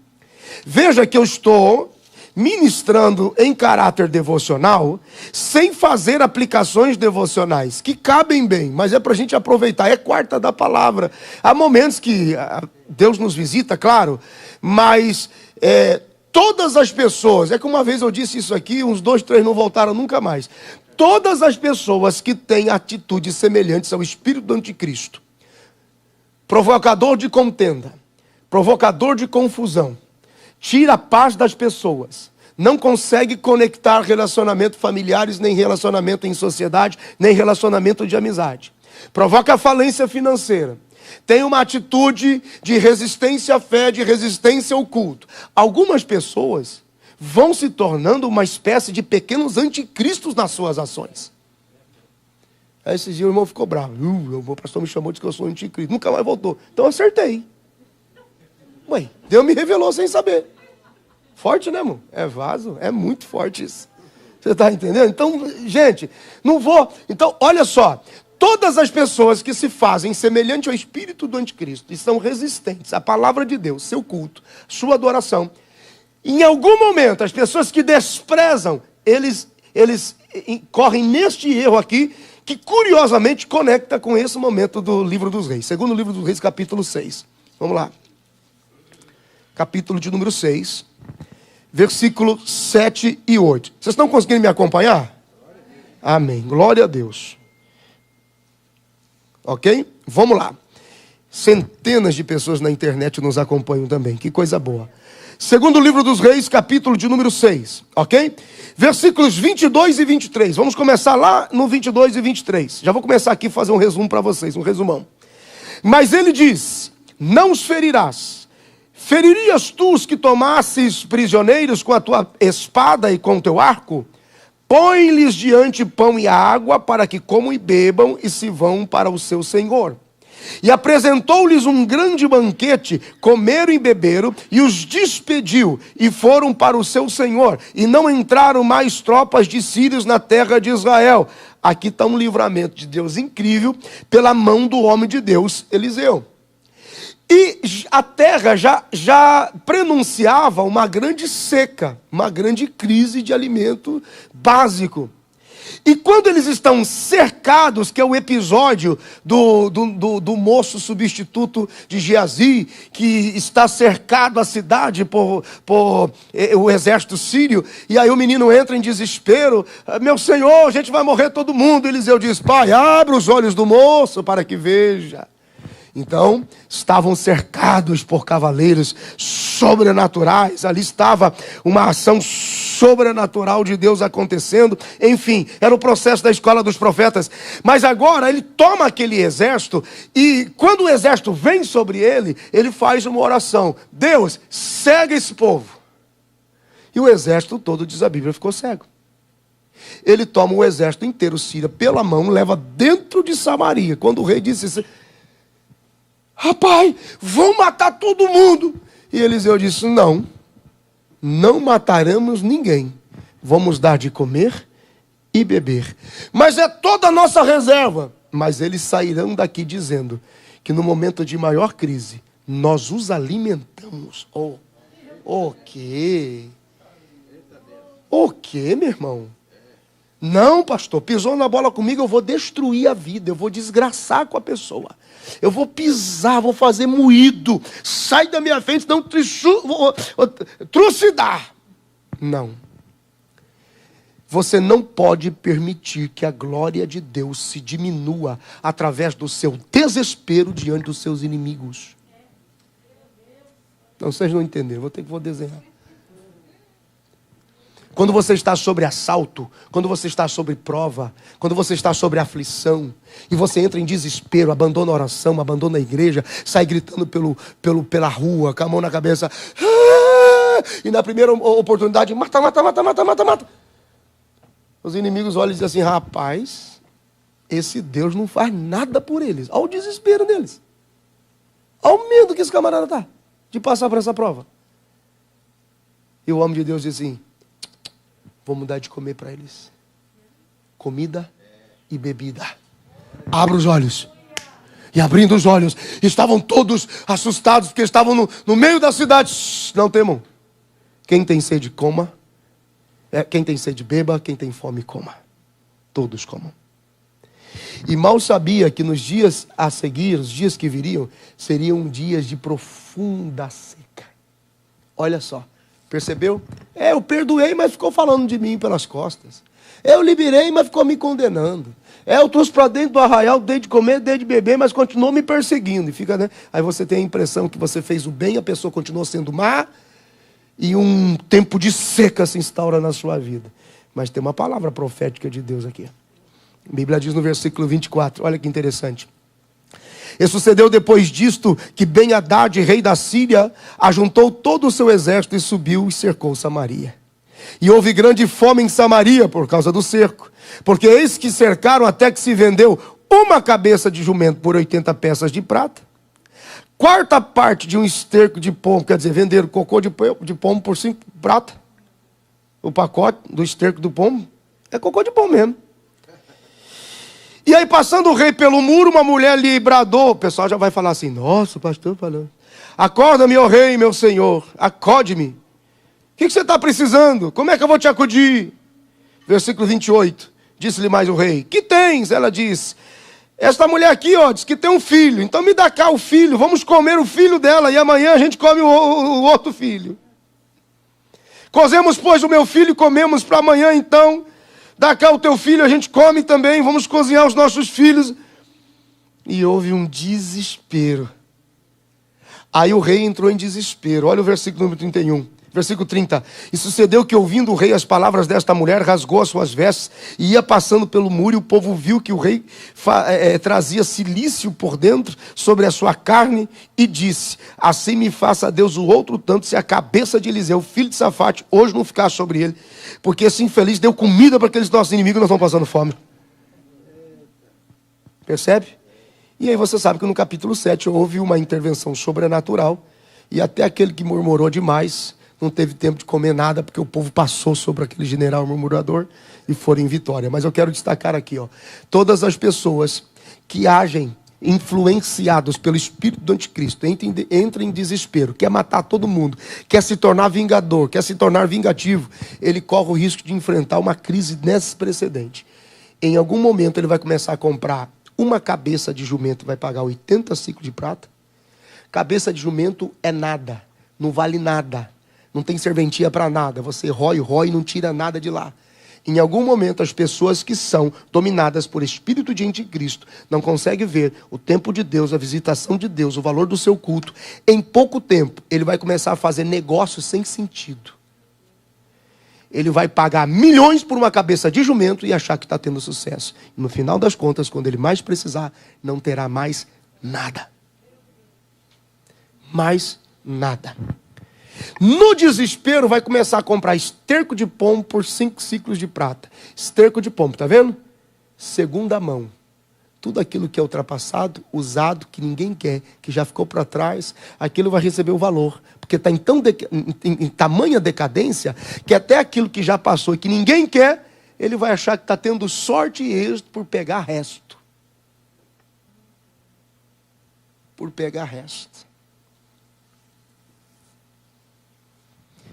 Speaker 1: Veja que eu estou ministrando em caráter devocional, sem fazer aplicações devocionais, que cabem bem, mas é para a gente aproveitar. É quarta da palavra. Há momentos que Deus nos visita, claro, mas todas as pessoas, é que uma vez eu disse isso aqui, uns 2, 3 não voltaram nunca mais. Todas as pessoas que têm atitudes semelhantes ao espírito do anticristo, provocador de contenda, provocador de confusão, tira a paz das pessoas, não consegue conectar relacionamentos familiares, nem relacionamento em sociedade, nem relacionamento de amizade, provoca falência financeira, tem uma atitude de resistência à fé, de resistência ao culto. Algumas pessoas vão se tornando uma espécie de pequenos anticristos nas suas ações. Aí esses dias o irmão ficou bravo. O pastor me chamou de que eu sou anticristo. Nunca mais voltou. Então eu acertei. Ué, Deus me revelou sem saber. Forte, né, irmão? É vaso, é muito forte isso. Você está entendendo? Então, gente, não vou... Então, olha só. Todas as pessoas que se fazem semelhante ao espírito do anticristo e são resistentes à palavra de Deus, seu culto, sua adoração, em algum momento, as pessoas que desprezam, eles correm neste erro aqui, que curiosamente conecta com esse momento do livro dos reis. Segundo o livro dos reis, capítulo 6. Vamos lá. Capítulo de número 6, versículo 7 e 8. Vocês estão conseguindo me acompanhar? Amém. Glória a Deus. Ok? Vamos lá. Centenas de pessoas na internet nos acompanham também. Que coisa boa. Segundo o livro dos reis, capítulo de número 6. Ok? Versículos 22 e 23. Vamos começar lá no 22 e 23. Já vou começar aqui a fazer um resumo para vocês, um resumão. Mas ele diz: não os ferirás. Feririas tu os que tomasses prisioneiros com a tua espada e com o teu arco? Põe-lhes diante pão e água, para que comam e bebam, e se vão para o seu senhor. E apresentou-lhes um grande banquete, comeram e beberam, e os despediu, e foram para o seu senhor. E não entraram mais tropas de sírios na terra de Israel. Aqui está um livramento de Deus incrível, pela mão do homem de Deus, Eliseu. E a terra já prenunciava uma grande seca, uma grande crise de alimento básico. E quando eles estão cercados, que é o episódio do moço substituto de Geazi, que está cercado a cidade por o exército sírio, e aí o menino entra em desespero: meu senhor, a gente vai morrer todo mundo. Eliseu diz: pai, abra os olhos do moço para que veja. Então, estavam cercados por cavaleiros sobrenaturais. Ali estava uma ação sobrenatural de Deus acontecendo. Enfim, era o processo da escola dos profetas. Mas agora ele toma aquele exército e quando o exército vem sobre ele, ele faz uma oração: Deus, cega esse povo. E o exército todo, diz a Bíblia, ficou cego. Ele toma o exército inteiro sírio pela mão, leva dentro de Samaria. Quando o rei disse: rapaz, vão matar todo mundo. E Eliseu disse: não mataremos ninguém. Vamos dar de comer e beber. Mas é toda a nossa reserva. Mas eles sairão daqui dizendo que no momento de maior crise, nós os alimentamos. O quê? O quê, meu irmão? Não, pastor, pisou na bola comigo, eu vou destruir a vida, eu vou desgraçar com a pessoa. Eu vou pisar, vou fazer moído. Sai da minha frente, não trucidar. Não. Você não pode permitir que a glória de Deus se diminua através do seu desespero diante dos seus inimigos. Não, vocês não entenderam, vou desenhar. Quando você está sobre assalto, quando você está sobre prova, quando você está sobre aflição, e você entra em desespero, abandona a oração, abandona a igreja, sai gritando pela rua, com a mão na cabeça, e na primeira oportunidade, mata. Os inimigos olham e dizem assim: rapaz, esse Deus não faz nada por eles. Olha o desespero deles. Olha o medo que esse camarada está de passar por essa prova. E o homem de Deus diz assim: vamos dar de comer para eles. Comida e bebida. Abra os olhos. E abrindo os olhos, estavam todos assustados, porque estavam no meio da cidade. Não temam. Quem tem sede, coma. Quem tem sede, beba. Quem tem fome, coma. Todos comam. E mal sabia que nos dias a seguir, os dias que viriam, seriam dias de profunda seca. Olha só. Percebeu? Eu perdoei, mas ficou falando de mim pelas costas. Eu liberei, mas ficou me condenando. Eu trouxe para dentro do arraial, dei de comer, dei de beber, mas continuou me perseguindo. E fica, né? Aí você tem a impressão que você fez o bem, a pessoa continuou sendo má, e um tempo de seca se instaura na sua vida. Mas tem uma palavra profética de Deus aqui. A Bíblia diz no versículo 24, olha que interessante. E sucedeu depois disto que Ben-Hadad, rei da Síria, ajuntou todo o seu exército e subiu e cercou Samaria. E houve grande fome em Samaria por causa do cerco, porque eis que cercaram até que se vendeu uma cabeça de jumento por 80 peças de prata, quarta parte de um esterco de pombo, quer dizer, venderam cocô de pombo por 5 prata, o pacote do esterco do pombo, É cocô de pão mesmo. E aí, passando o rei pelo muro, uma mulher lhe bradou. O pessoal já vai falar assim, nossa, o pastor falando. Acorda-me, ó rei, meu senhor, acode-me. O que você está precisando? Como é que eu vou te acudir? Versículo 28. Disse-lhe mais o rei, que tens? Ela diz, esta mulher aqui, ó, diz que tem um filho. Então me dá cá o filho, vamos comer o filho dela. E amanhã a gente come o outro filho. Cozemos, pois, o meu filho e comemos para amanhã, então. Dá cá o teu filho, a gente come também. Vamos cozinhar os nossos filhos. E houve um desespero. Aí o rei entrou em desespero. Olha o versículo número 31. Versículo 30. E sucedeu que, ouvindo o rei as palavras desta mulher, rasgou as suas vestes e ia passando pelo muro. E o povo viu que o rei trazia cilício por dentro sobre a sua carne e disse, assim me faça Deus o outro tanto, se a cabeça de Eliseu, filho de Safate, hoje não ficar sobre ele. Porque esse infeliz deu comida para aqueles nossos inimigos, nós estamos passando fome. Percebe? E aí você sabe que no capítulo 7 houve uma intervenção sobrenatural. E até aquele que murmurou demais não teve tempo de comer nada, porque o povo passou sobre aquele general murmurador e foram em vitória. Mas eu quero destacar aqui, ó, todas as pessoas que agem influenciados pelo espírito do anticristo, entra em desespero, quer matar todo mundo, quer se tornar vingador, quer se tornar vingativo, ele corre o risco de enfrentar uma crise nesse precedente. Em algum momento ele vai começar a comprar uma cabeça de jumento, vai pagar 80 ciclos de prata. Cabeça de jumento é nada, não vale nada. Não tem serventia para nada. Você rói e não tira nada de lá. Em algum momento, as pessoas que são dominadas por espírito de anticristo não conseguem ver o tempo de Deus, a visitação de Deus, o valor do seu culto. Em pouco tempo, ele vai começar a fazer negócios sem sentido. Ele vai pagar milhões por uma cabeça de jumento e achar que está tendo sucesso. E no final das contas, quando ele mais precisar, não terá mais nada. Mais nada. No desespero, vai começar a comprar esterco de pombo por 5 ciclos de prata. Esterco de pombo, tá vendo? Segunda mão. Tudo aquilo que é ultrapassado, usado, que ninguém quer, que já ficou para trás, aquilo vai receber o valor. Porque está em tamanha decadência, que até aquilo que já passou e que ninguém quer, ele vai achar que está tendo sorte e êxito por pegar resto. Por pegar resto.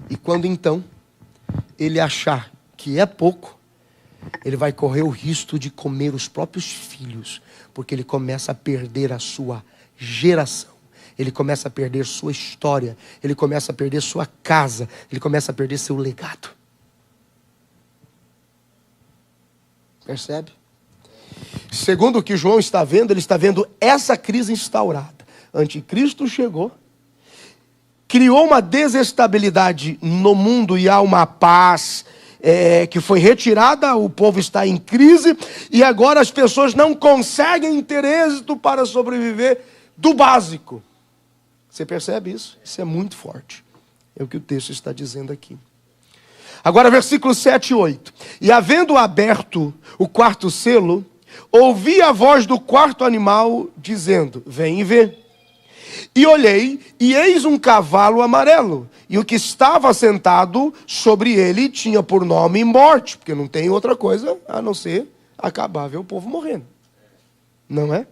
Speaker 1: E quando então ele achar que é pouco, ele vai correr o risco de comer os próprios filhos, porque ele começa a perder a sua geração, ele começa a perder sua história, ele começa a perder sua casa, ele começa a perder seu legado. Percebe? Segundo o que João está vendo, ele está vendo essa crise instaurada. Anticristo chegou, criou uma desestabilidade no mundo e há uma paz que foi retirada, o povo está em crise e agora as pessoas não conseguem ter êxito para sobreviver do básico. Você percebe isso? Isso é muito forte. É o que o texto está dizendo aqui. Agora versículos 7 e 8. E havendo aberto o quarto selo, ouvi a voz do quarto animal dizendo, vem e vê. E olhei, e eis um cavalo amarelo, e o que estava sentado sobre ele tinha por nome morte, porque não tem outra coisa a não ser acabar ver o povo morrendo. Não é?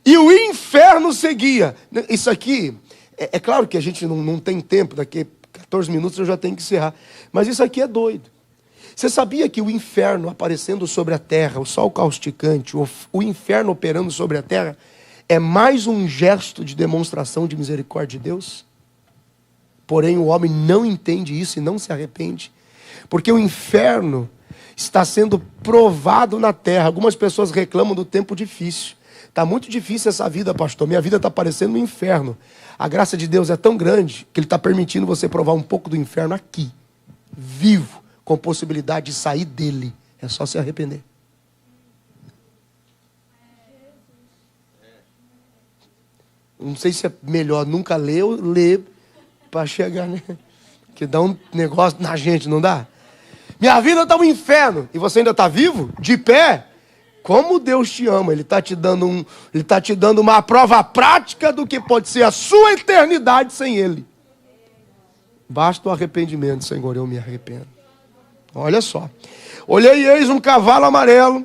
Speaker 1: E o inferno seguia. Isso aqui, é claro que a gente não tem tempo, daqui a 14 minutos eu já tenho que encerrar, mas isso aqui é doido. Você sabia que o inferno aparecendo sobre a terra, o sol causticante, o inferno operando sobre a terra, é mais um gesto de demonstração de misericórdia de Deus? Porém, o homem não entende isso e não se arrepende. Porque o inferno está sendo provado na terra. Algumas pessoas reclamam do tempo difícil. Está muito difícil essa vida, pastor. Minha vida está parecendo um inferno. A graça de Deus é tão grande que Ele está permitindo você provar um pouco do inferno aqui. Vivo, com possibilidade de sair dele. É só se arrepender. Não sei se é melhor nunca ler ou ler para chegar, né? Que dá um negócio na gente, não dá? Minha vida está um inferno. E você ainda está vivo? De pé? Como Deus te ama. Ele está te dando uma prova prática do que pode ser a sua eternidade sem Ele. Basta o arrependimento, Senhor, eu me arrependo. Olha só. Olhei e eis um cavalo amarelo.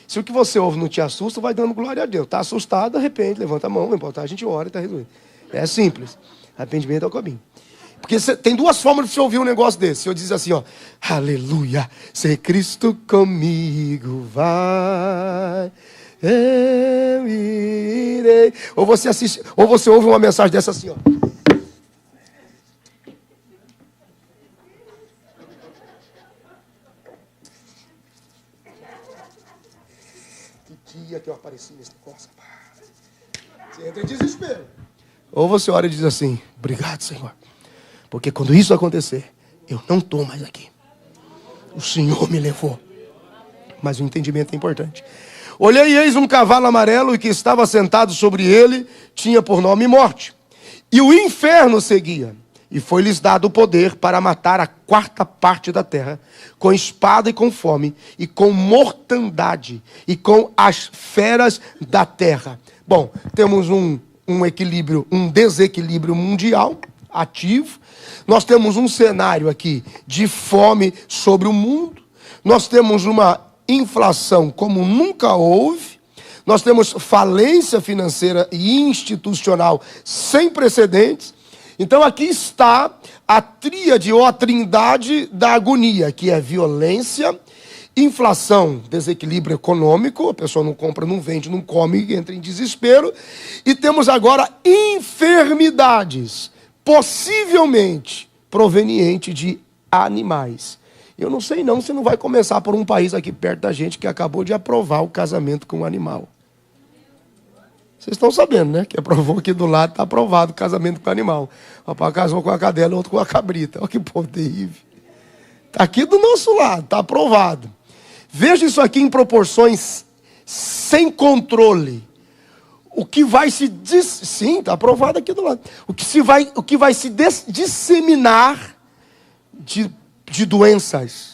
Speaker 1: Se o que você ouve não te assusta, vai dando glória a Deus. Está assustado, de repente, levanta a mão, não importa, a gente ora e está resolvido. É simples. Arrependimento é o caminho. Porque tem duas formas de você ouvir um negócio desse. O Senhor diz assim, ó, aleluia, se Cristo comigo vai, eu irei. Ou você assiste, ou você ouve uma mensagem dessa assim, ó. Que dia que eu apareci nesse negócio. Você entra em desespero. Ou você ora e diz assim, obrigado, Senhor. Porque quando isso acontecer, eu não estou mais aqui. O Senhor me levou. Mas o entendimento é importante. Olhei e eis um cavalo amarelo e que estava sentado sobre ele tinha por nome Morte. E o inferno seguia. E foi-lhes dado o poder para matar a quarta parte da terra, com espada e com fome, e com mortandade, e com as feras da terra. Bom, temos um equilíbrio, um desequilíbrio mundial ativo. Nós temos um cenário aqui de fome sobre o mundo. Nós temos uma inflação como nunca houve. Nós temos falência financeira e institucional sem precedentes. Então aqui está a tríade ou a trindade da agonia, que é violência, inflação, desequilíbrio econômico, a pessoa não compra, não vende, não come, entra em desespero. E temos agora enfermidades, possivelmente proveniente de animais. Eu não sei não se não vai começar por um país aqui perto da gente que acabou de aprovar o casamento com um animal. Vocês estão sabendo, né? Que aprovou aqui do lado, está aprovado o casamento com o animal. O rapaz casou com a cadela, outro com a cabrita. Olha que povo terrível. Está aqui do nosso lado, está aprovado. Veja isso aqui em proporções sem controle. O que vai se... Sim, está aprovado aqui do lado. O que vai se disseminar de doenças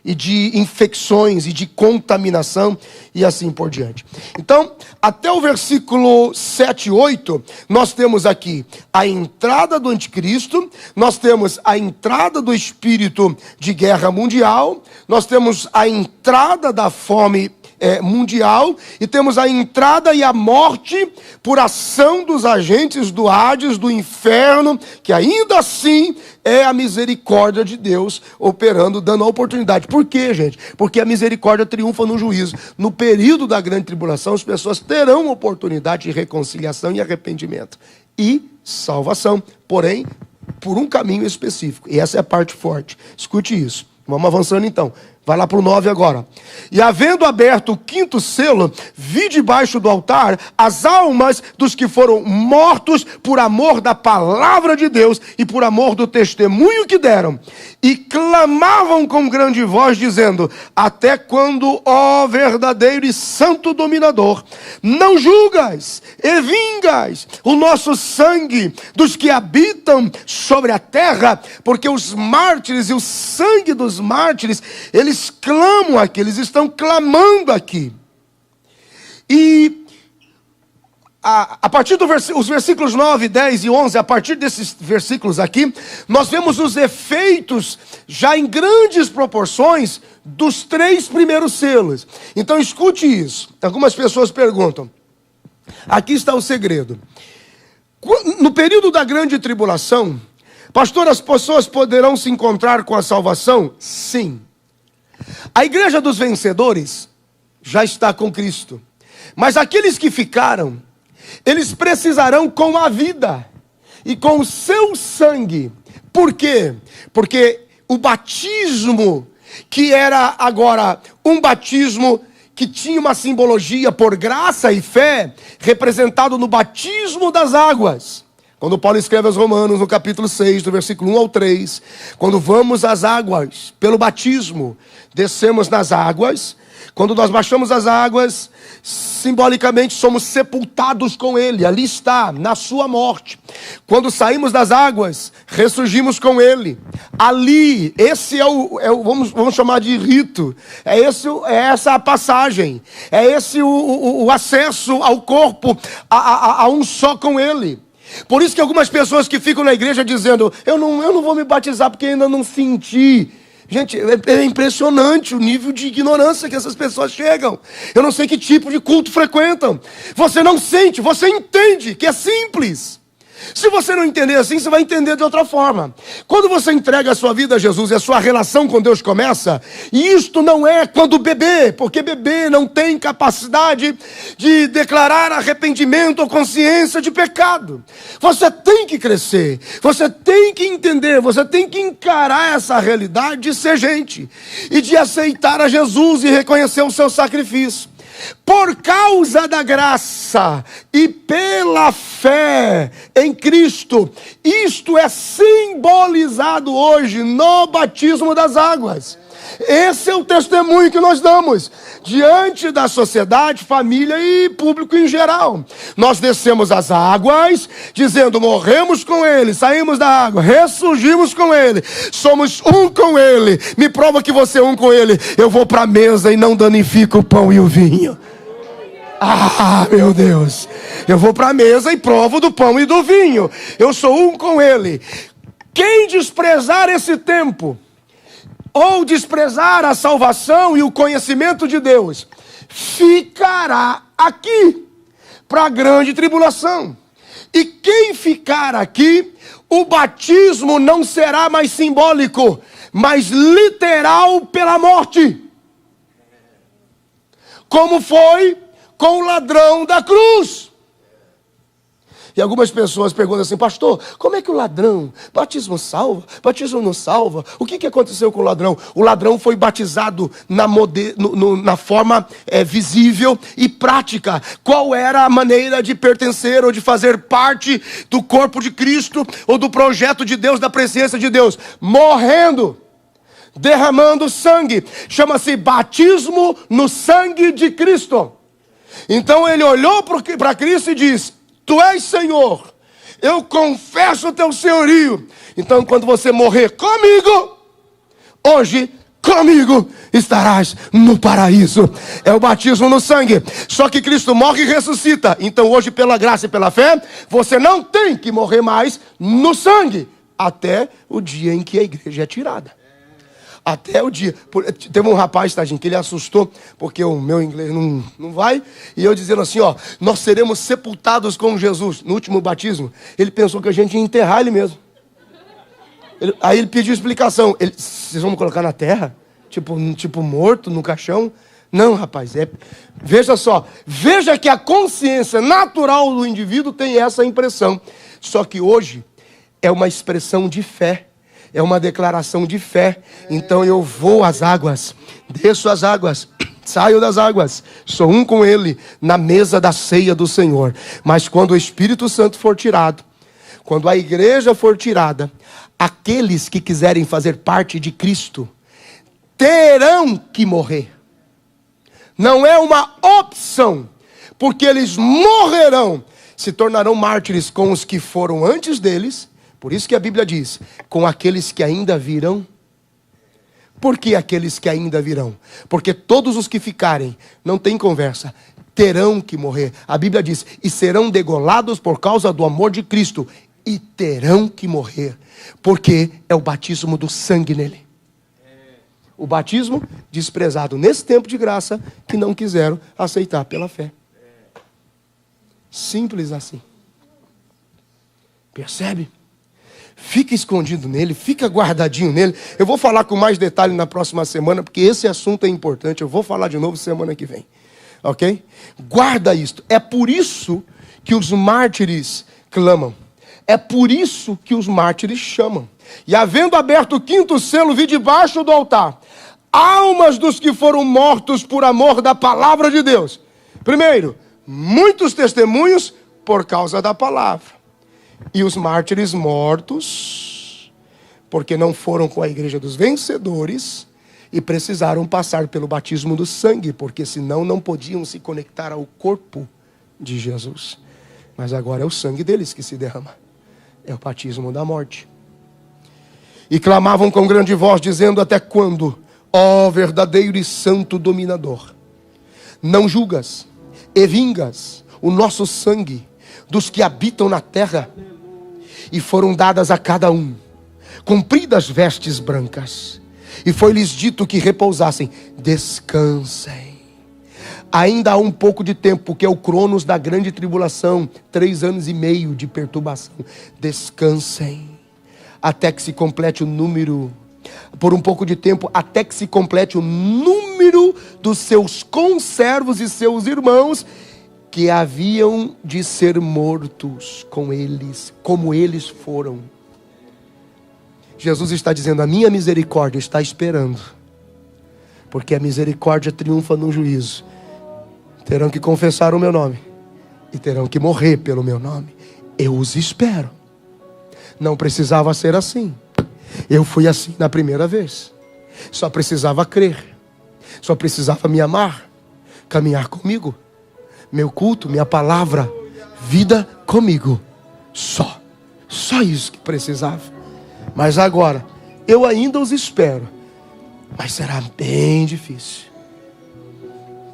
Speaker 1: e de infecções e de contaminação e assim por diante. Então, até o versículo 7 e 8, nós temos aqui a entrada do anticristo, nós temos a entrada do espírito de guerra mundial, nós temos a entrada da fome mundial, e temos a entrada e a morte por ação dos agentes do Hades, do inferno, que ainda assim é a misericórdia de Deus operando, dando a oportunidade. Por quê, gente? Porque a misericórdia triunfa no juízo. No período da grande tribulação, as pessoas terão oportunidade de reconciliação e arrependimento e salvação, porém, por um caminho específico. E essa é a parte forte. Escute isso. Vamos avançando então. Vai lá para o 9 agora. E havendo aberto o quinto selo, vi debaixo do altar as almas dos que foram mortos por amor da palavra de Deus e por amor do testemunho que deram. E clamavam com grande voz, dizendo: até quando, ó verdadeiro e santo dominador, não julgas e vingas o nosso sangue dos que habitam sobre a terra? Porque os mártires e o sangue dos mártires, eles clamam aqui, eles estão clamando aqui. E a partir dos versículos 9, 10 e 11, a partir desses versículos aqui, nós vemos os efeitos já em grandes proporções dos 3 primeiros selos. Então escute isso. Algumas pessoas perguntam, aqui está o segredo. No período da grande tribulação, pastor, as pessoas poderão se encontrar com a salvação? Sim. A igreja dos vencedores já está com Cristo. Mas aqueles que ficaram, eles precisarão com a vida e com o seu sangue. Por quê? Porque o batismo, que era agora um batismo que tinha uma simbologia por graça e fé, representado no batismo das águas. Quando Paulo escreve aos Romanos, no capítulo 6, do versículo 1 ao 3, quando vamos às águas, pelo batismo, descemos nas águas. Quando nós baixamos as águas, simbolicamente somos sepultados com Ele. Ali está, na sua morte. Quando saímos das águas, ressurgimos com Ele. Ali, esse vamos chamar de rito. É essa a passagem. É esse o acesso ao corpo, a um só com Ele. Por isso que algumas pessoas que ficam na igreja dizendo: eu não vou me batizar porque ainda não senti. Gente, é impressionante o nível de ignorância que essas pessoas chegam. Eu não sei que tipo de culto frequentam. Você não sente, você entende que é simples. Se você não entender assim, você vai entender de outra forma. Quando você entrega a sua vida a Jesus e a sua relação com Deus começa, e isto não é quando bebê, porque bebê não tem capacidade de declarar arrependimento ou consciência de pecado. Você tem que crescer, você tem que entender, você tem que encarar essa realidade de ser gente e de aceitar a Jesus e reconhecer o seu sacrifício. Por causa da graça e pela fé em Cristo, isto é simbolizado hoje no batismo das águas. Esse é o testemunho que nós damos diante da sociedade, família e público em geral. Nós descemos as águas, dizendo: morremos com Ele, saímos da água, ressurgimos com Ele, somos um com Ele. Me prova que você é um com Ele. Eu vou para a mesa e não danifico o pão e o vinho. Ah, meu Deus, eu vou para a mesa e provo do pão e do vinho. Eu sou um com Ele. Quem desprezar esse tempo, ou desprezar a salvação e o conhecimento de Deus, ficará aqui para a grande tribulação. E quem ficar aqui, o batismo não será mais simbólico, mas literal pela morte. Como foi com o ladrão da cruz. E algumas pessoas perguntam assim: pastor, como é que o ladrão, batismo salva, batismo não salva? O que aconteceu com o ladrão? O ladrão foi batizado na forma visível e prática. Qual era a maneira de pertencer ou de fazer parte do corpo de Cristo ou do projeto de Deus, da presença de Deus? Morrendo, derramando sangue. Chama-se batismo no sangue de Cristo. Então ele olhou para Cristo e disse: Tu és Senhor, eu confesso o teu senhorio. Então quando você morrer comigo, hoje comigo estarás no paraíso. É o batismo no sangue. Só que Cristo morre e ressuscita. Então hoje, pela graça e pela fé, você não tem que morrer mais no sangue, até o dia em que a igreja é tirada. Até o dia. Teve um rapaz, tadinho, que ele assustou, porque o meu inglês não vai. E eu dizendo assim: ó, nós seremos sepultados com Jesus. No último batismo, ele pensou que a gente ia enterrar ele mesmo. Aí ele pediu explicação. Vocês vão me colocar na terra? Tipo morto, no caixão? Não, rapaz. Veja só. Veja que a consciência natural do indivíduo tem essa impressão. Só que hoje é uma expressão de fé. É uma declaração de fé. Então eu vou às águas, desço as águas, saio das águas, sou um com Ele na mesa da ceia do Senhor. Mas quando o Espírito Santo for tirado, quando a igreja for tirada, aqueles que quiserem fazer parte de Cristo terão que morrer. Não é uma opção, porque eles morrerão, se tornarão mártires com os que foram antes deles. Por isso que a Bíblia diz: com aqueles que ainda virão. Por que aqueles que ainda virão? Porque todos os que ficarem, não tem conversa, terão que morrer. A Bíblia diz: e serão degolados por causa do amor de Cristo. E terão que morrer. Porque é o batismo do sangue nele. O batismo desprezado nesse tempo de graça, que não quiseram aceitar pela fé. Simples assim. Percebe? Fica escondido nele, fica guardadinho nele. Eu vou falar com mais detalhe na próxima semana, porque esse assunto é importante. Eu vou falar de novo semana que vem. Ok? Guarda isto. É por isso que os mártires clamam. É por isso que os mártires chamam. E havendo aberto o quinto selo, vi debaixo do altar almas dos que foram mortos por amor da palavra de Deus. Primeiro, muitos testemunhos por causa da palavra. E os mártires mortos, porque não foram com a igreja dos vencedores e precisaram passar pelo batismo do sangue, porque senão não podiam se conectar ao corpo de Jesus. Mas agora é o sangue deles que se derrama. É o batismo da morte. E clamavam com grande voz, dizendo: até quando, ó verdadeiro e santo dominador, não julgas e vingas o nosso sangue dos que habitam na terra? E foram dadas a cada um compridas vestes brancas, E foi-lhes dito que repousassem. Descansem. Ainda há um pouco de tempo, porque é o cronos da grande tribulação. 3 anos e meio de perturbação. Descansem. Até que se complete o número. Por um pouco de tempo, até que se complete o número dos seus conservos e seus irmãos, que haviam de ser mortos com eles, como eles foram. Jesus está dizendo, a minha misericórdia está esperando, porque a misericórdia triunfa no juízo. Terão que confessar o meu nome, e terão que morrer pelo meu nome. Eu os espero. Não precisava ser assim. Eu fui assim na primeira vez. Só precisava crer. Só precisava me amar, caminhar comigo. Meu culto, minha palavra, vida comigo. Só isso que precisava. Mas agora, eu ainda os espero. Mas será bem difícil.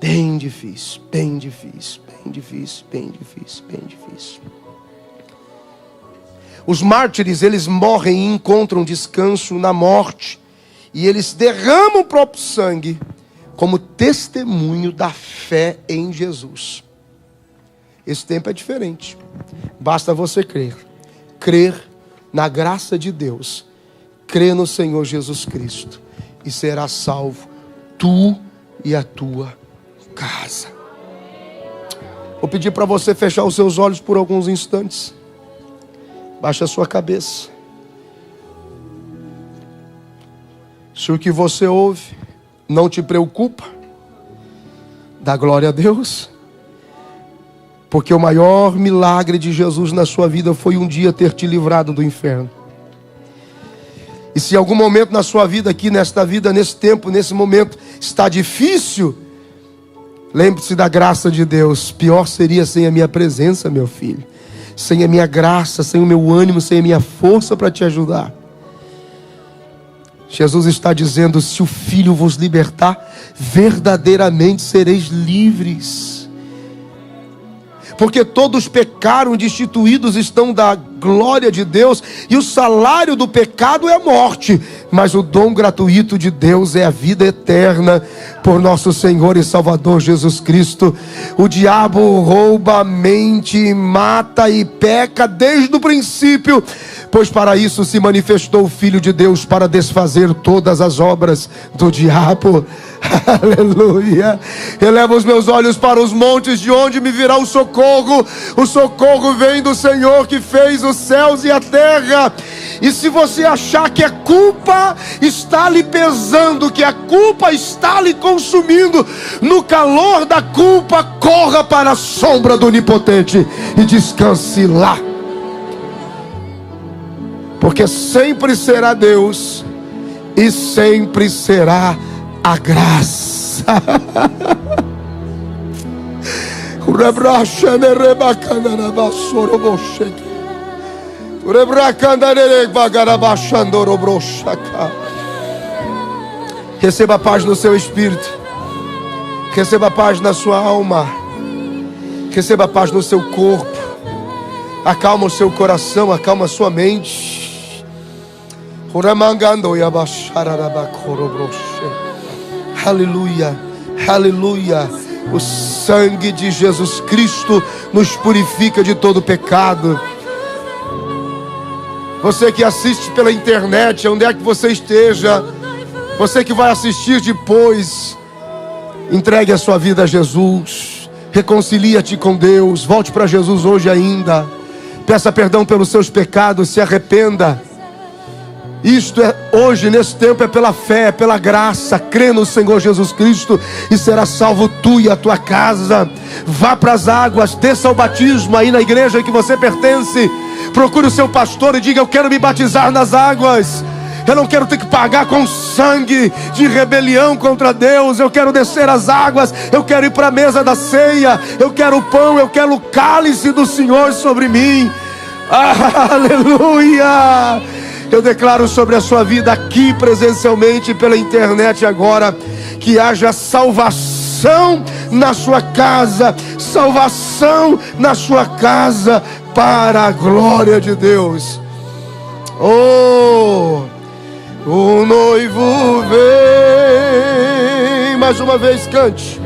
Speaker 1: Bem difícil, bem difícil, bem difícil, bem difícil, bem difícil. Os mártires, eles morrem e encontram descanso na morte. E eles derramam o próprio sangue como testemunho da fé em Jesus. Esse tempo é diferente. Basta você crer. Crer na graça de Deus. Crer no Senhor Jesus Cristo. E será salvo tu e a tua casa. Vou pedir para você fechar os seus olhos por alguns instantes. Baixa a sua cabeça. Se o que você ouve não te preocupa, dá glória a Deus. Porque o maior milagre de Jesus na sua vida foi um dia ter te livrado do inferno. E se em algum momento na sua vida aqui, nesta vida, nesse tempo, nesse momento, está difícil, lembre-se da graça de Deus. Pior seria sem a minha presença, meu filho. Sem a minha graça, sem o meu ânimo, sem a minha força para te ajudar. Jesus está dizendo, se o Filho vos libertar, verdadeiramente sereis livres. Porque todos pecaram, destituídos estão da glória de Deus, e o salário do pecado é a morte, mas o dom gratuito de Deus é a vida eterna, por nosso Senhor e Salvador Jesus Cristo. O diabo rouba, mente, mata e peca desde o princípio, pois para isso se manifestou o Filho de Deus, para desfazer todas as obras do diabo. Aleluia. Eleva os meus olhos para os montes, de onde me virá o socorro. O socorro vem do Senhor que fez os céus e a terra. E se você achar que a culpa está lhe pesando, que a culpa está lhe consumindo, no calor da culpa, corra para a sombra do Onipotente e descanse lá. Porque sempre será Deus e sempre será a graça. Receba paz no seu espírito. Receba paz na sua alma. Receba paz no seu corpo. Acalma o seu coração, acalma a sua mente. Aleluia, aleluia. O sangue de Jesus Cristo nos purifica de todo pecado. Você que assiste pela internet, onde é que você esteja, você que vai assistir depois, entregue a sua vida a Jesus. Reconcilia-te com Deus. Volte para Jesus hoje ainda. Peça perdão pelos seus pecados, se arrependa. Isto é hoje, nesse tempo, é pela fé, é pela graça. Crê no Senhor Jesus Cristo e será salvo tu e a tua casa. Vá para as águas, desça ao batismo aí na igreja que você pertence. Procure o seu pastor e diga: eu quero me batizar nas águas. Eu não quero ter que pagar com sangue de rebelião contra Deus. Eu quero descer as águas. Eu quero ir para a mesa da ceia. Eu quero o pão, eu quero o cálice do Senhor sobre mim. Aleluia! Eu declaro sobre a sua vida aqui presencialmente pela internet agora, que haja salvação na sua casa. Salvação na sua casa para a glória de Deus. Oh! O noivo vem. Mais uma vez, cante.